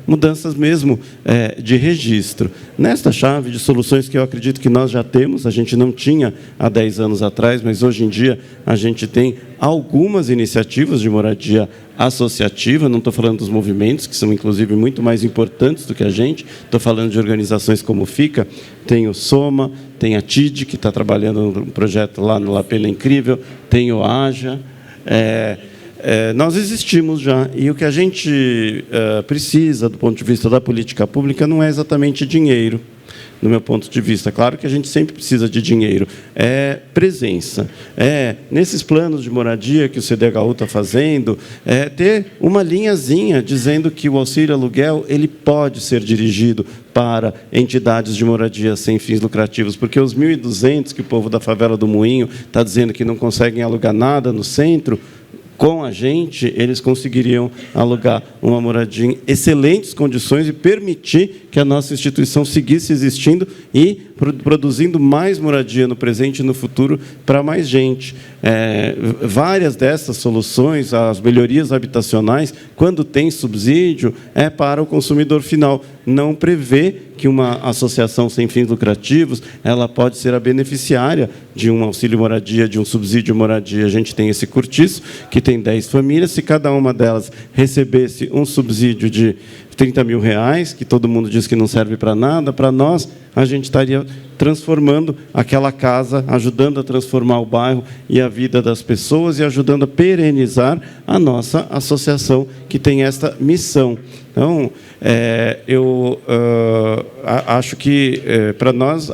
mudanças mesmo de registro. Nesta chave de soluções que eu acredito que nós já temos, a gente não tinha há 10 anos atrás, mas hoje em dia a gente tem algumas iniciativas de moradia associativa, não estou falando dos movimentos, que são inclusive muito mais importantes do que a gente, estou falando de organizações como o FICA, tem o Soma, tem a TID, que está trabalhando no projeto lá no La Pena Incrível, tem o AJA, nós existimos já, e o que a gente precisa, do ponto de vista da política pública, não é exatamente dinheiro, do meu ponto de vista. Claro que a gente sempre precisa de dinheiro. É presença. Nesses planos de moradia que o CDHU está fazendo, ter uma linhazinha dizendo que o auxílio aluguel ele pode ser dirigido para entidades de moradia sem fins lucrativos, porque os 1.200 que o povo da favela do Moinho está dizendo que não conseguem alugar nada no centro, com a gente, eles conseguiriam alugar uma moradia em excelentes condições e permitir que a nossa instituição seguisse existindo e produzindo mais moradia no presente e no futuro para mais gente. Várias dessas soluções, as melhorias habitacionais, quando tem subsídio, é para o consumidor final. Não prevê que uma associação sem fins lucrativos ela pode ser a beneficiária de um auxílio moradia, de um subsídio moradia. A gente tem esse cortiço, que tem 10 famílias. Se cada uma delas recebesse um subsídio de 30 mil reais, que todo mundo diz que não serve para nada, para nós, a gente estaria transformando aquela casa, ajudando a transformar o bairro e a vida das pessoas e ajudando a perenizar a nossa associação, que tem esta missão. Então, eu acho que, para nós,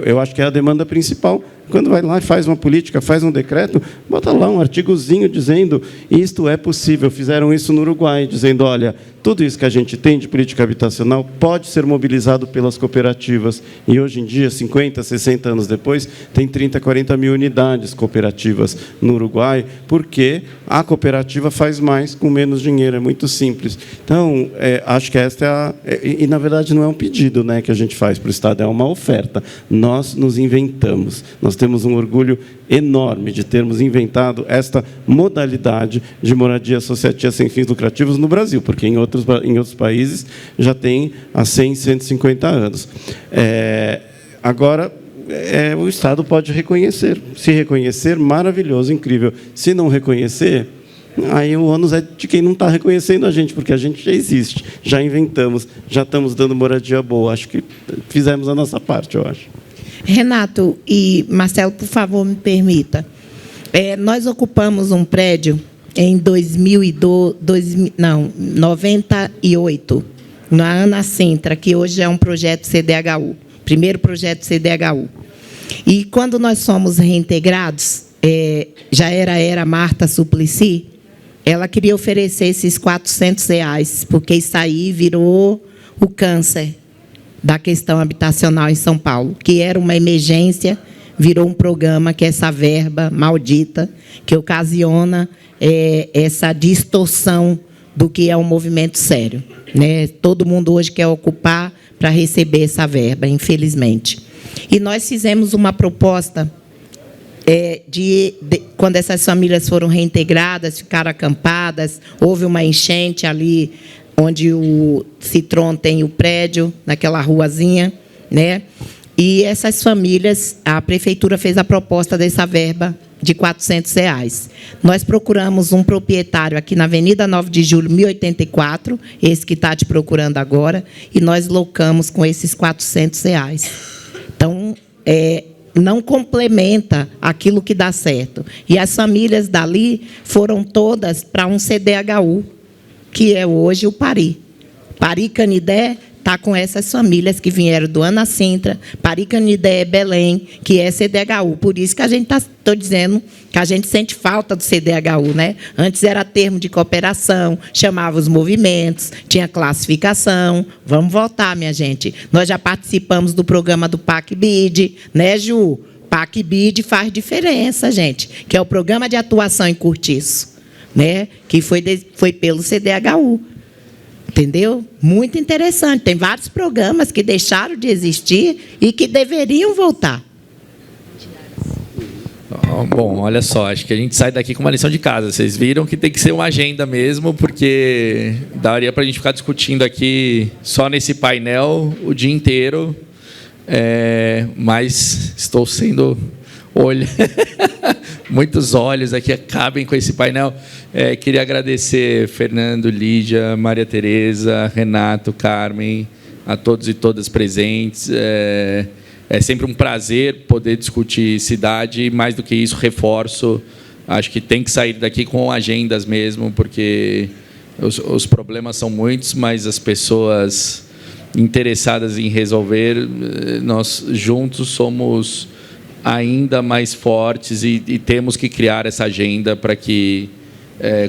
eu acho que é a demanda principal. Quando vai lá e faz uma política, faz um decreto, bota lá um artigozinho dizendo isto é possível. Fizeram isso no Uruguai, dizendo, olha, tudo isso que a gente tem de política habitacional pode ser mobilizado pelas cooperativas. E hoje em dia, 50, 60 anos depois, tem 30, 40 mil unidades cooperativas no Uruguai, porque a cooperativa faz mais com menos dinheiro, é muito simples. Então, acho que esta e na verdade não é um pedido, né, que a gente faz para o Estado, é uma oferta. Nós nos inventamos. Nós Nós temos um orgulho enorme de termos inventado esta modalidade de moradia associativa sem fins lucrativos no Brasil, porque em outros países já tem há 100, 150 anos. Agora, o Estado pode reconhecer. Se reconhecer, maravilhoso, incrível. Se não reconhecer, aí o ônus é de quem não está reconhecendo a gente, porque a gente já existe, já inventamos, já estamos dando moradia boa. Acho que fizemos a nossa parte, eu acho. Renato e Marcelo, por favor, me permita. Nós ocupamos um prédio em 98, na Ana Sintra, que hoje é um projeto CDHU, primeiro projeto CDHU. E quando nós fomos reintegrados, já era Marta Suplicy, ela queria oferecer esses R$400, porque isso aí virou o câncer da questão habitacional em São Paulo, que era uma emergência, virou um programa, que é essa verba maldita, que ocasiona essa distorção do que é um movimento sério, né? Todo mundo hoje quer ocupar para receber essa verba, infelizmente. E nós fizemos uma proposta quando essas famílias foram reintegradas, ficaram acampadas, houve uma enchente ali onde o Citron tem o prédio, naquela ruazinha, né? E essas famílias, a prefeitura fez a proposta dessa verba de R$400. Nós procuramos um proprietário aqui na Avenida 9 de Julho, 1084, esse que está te procurando agora, e nós locamos com esses R$400. Então, não complementa aquilo que dá certo. E as famílias dali foram todas para um CDHU, que é hoje o Pari. Pari Canidé está com essas famílias que vieram do Ana Sintra, Pari Canidé, Belém, que é CDHU. Por isso que a gente estou dizendo que a gente sente falta do CDHU, né? Antes era termo de cooperação, chamava os movimentos, tinha classificação. Vamos voltar, minha gente. Nós já participamos do programa do PAC-BID, né, Ju? PAC-BID faz diferença, gente, que é o Programa de Atuação em Cortiço, né? Que foi pelo CDHU. Entendeu? Muito interessante. Tem vários programas que deixaram de existir e que deveriam voltar. Bom, olha só, acho que a gente sai daqui com uma lição de casa. Vocês viram que tem que ser uma agenda mesmo, porque daria para a gente ficar discutindo aqui só nesse painel o dia inteiro, mas estou sendo... muitos olhos aqui acabem com esse painel. Queria agradecer Fernando, Lídia, Maria Tereza, Renato, Carmen, a todos e todas presentes. É sempre um prazer poder discutir cidade, e mais do que isso, reforço, acho que tem que sair daqui com agendas mesmo, porque os problemas são muitos, mas as pessoas interessadas em resolver, nós juntos somos ainda mais fortes e temos que criar essa agenda para que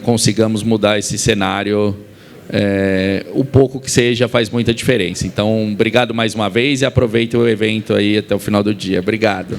consigamos mudar esse cenário. O pouco que seja faz muita diferença. Então, obrigado mais uma vez e aproveite o evento aí até o final do dia. Obrigado.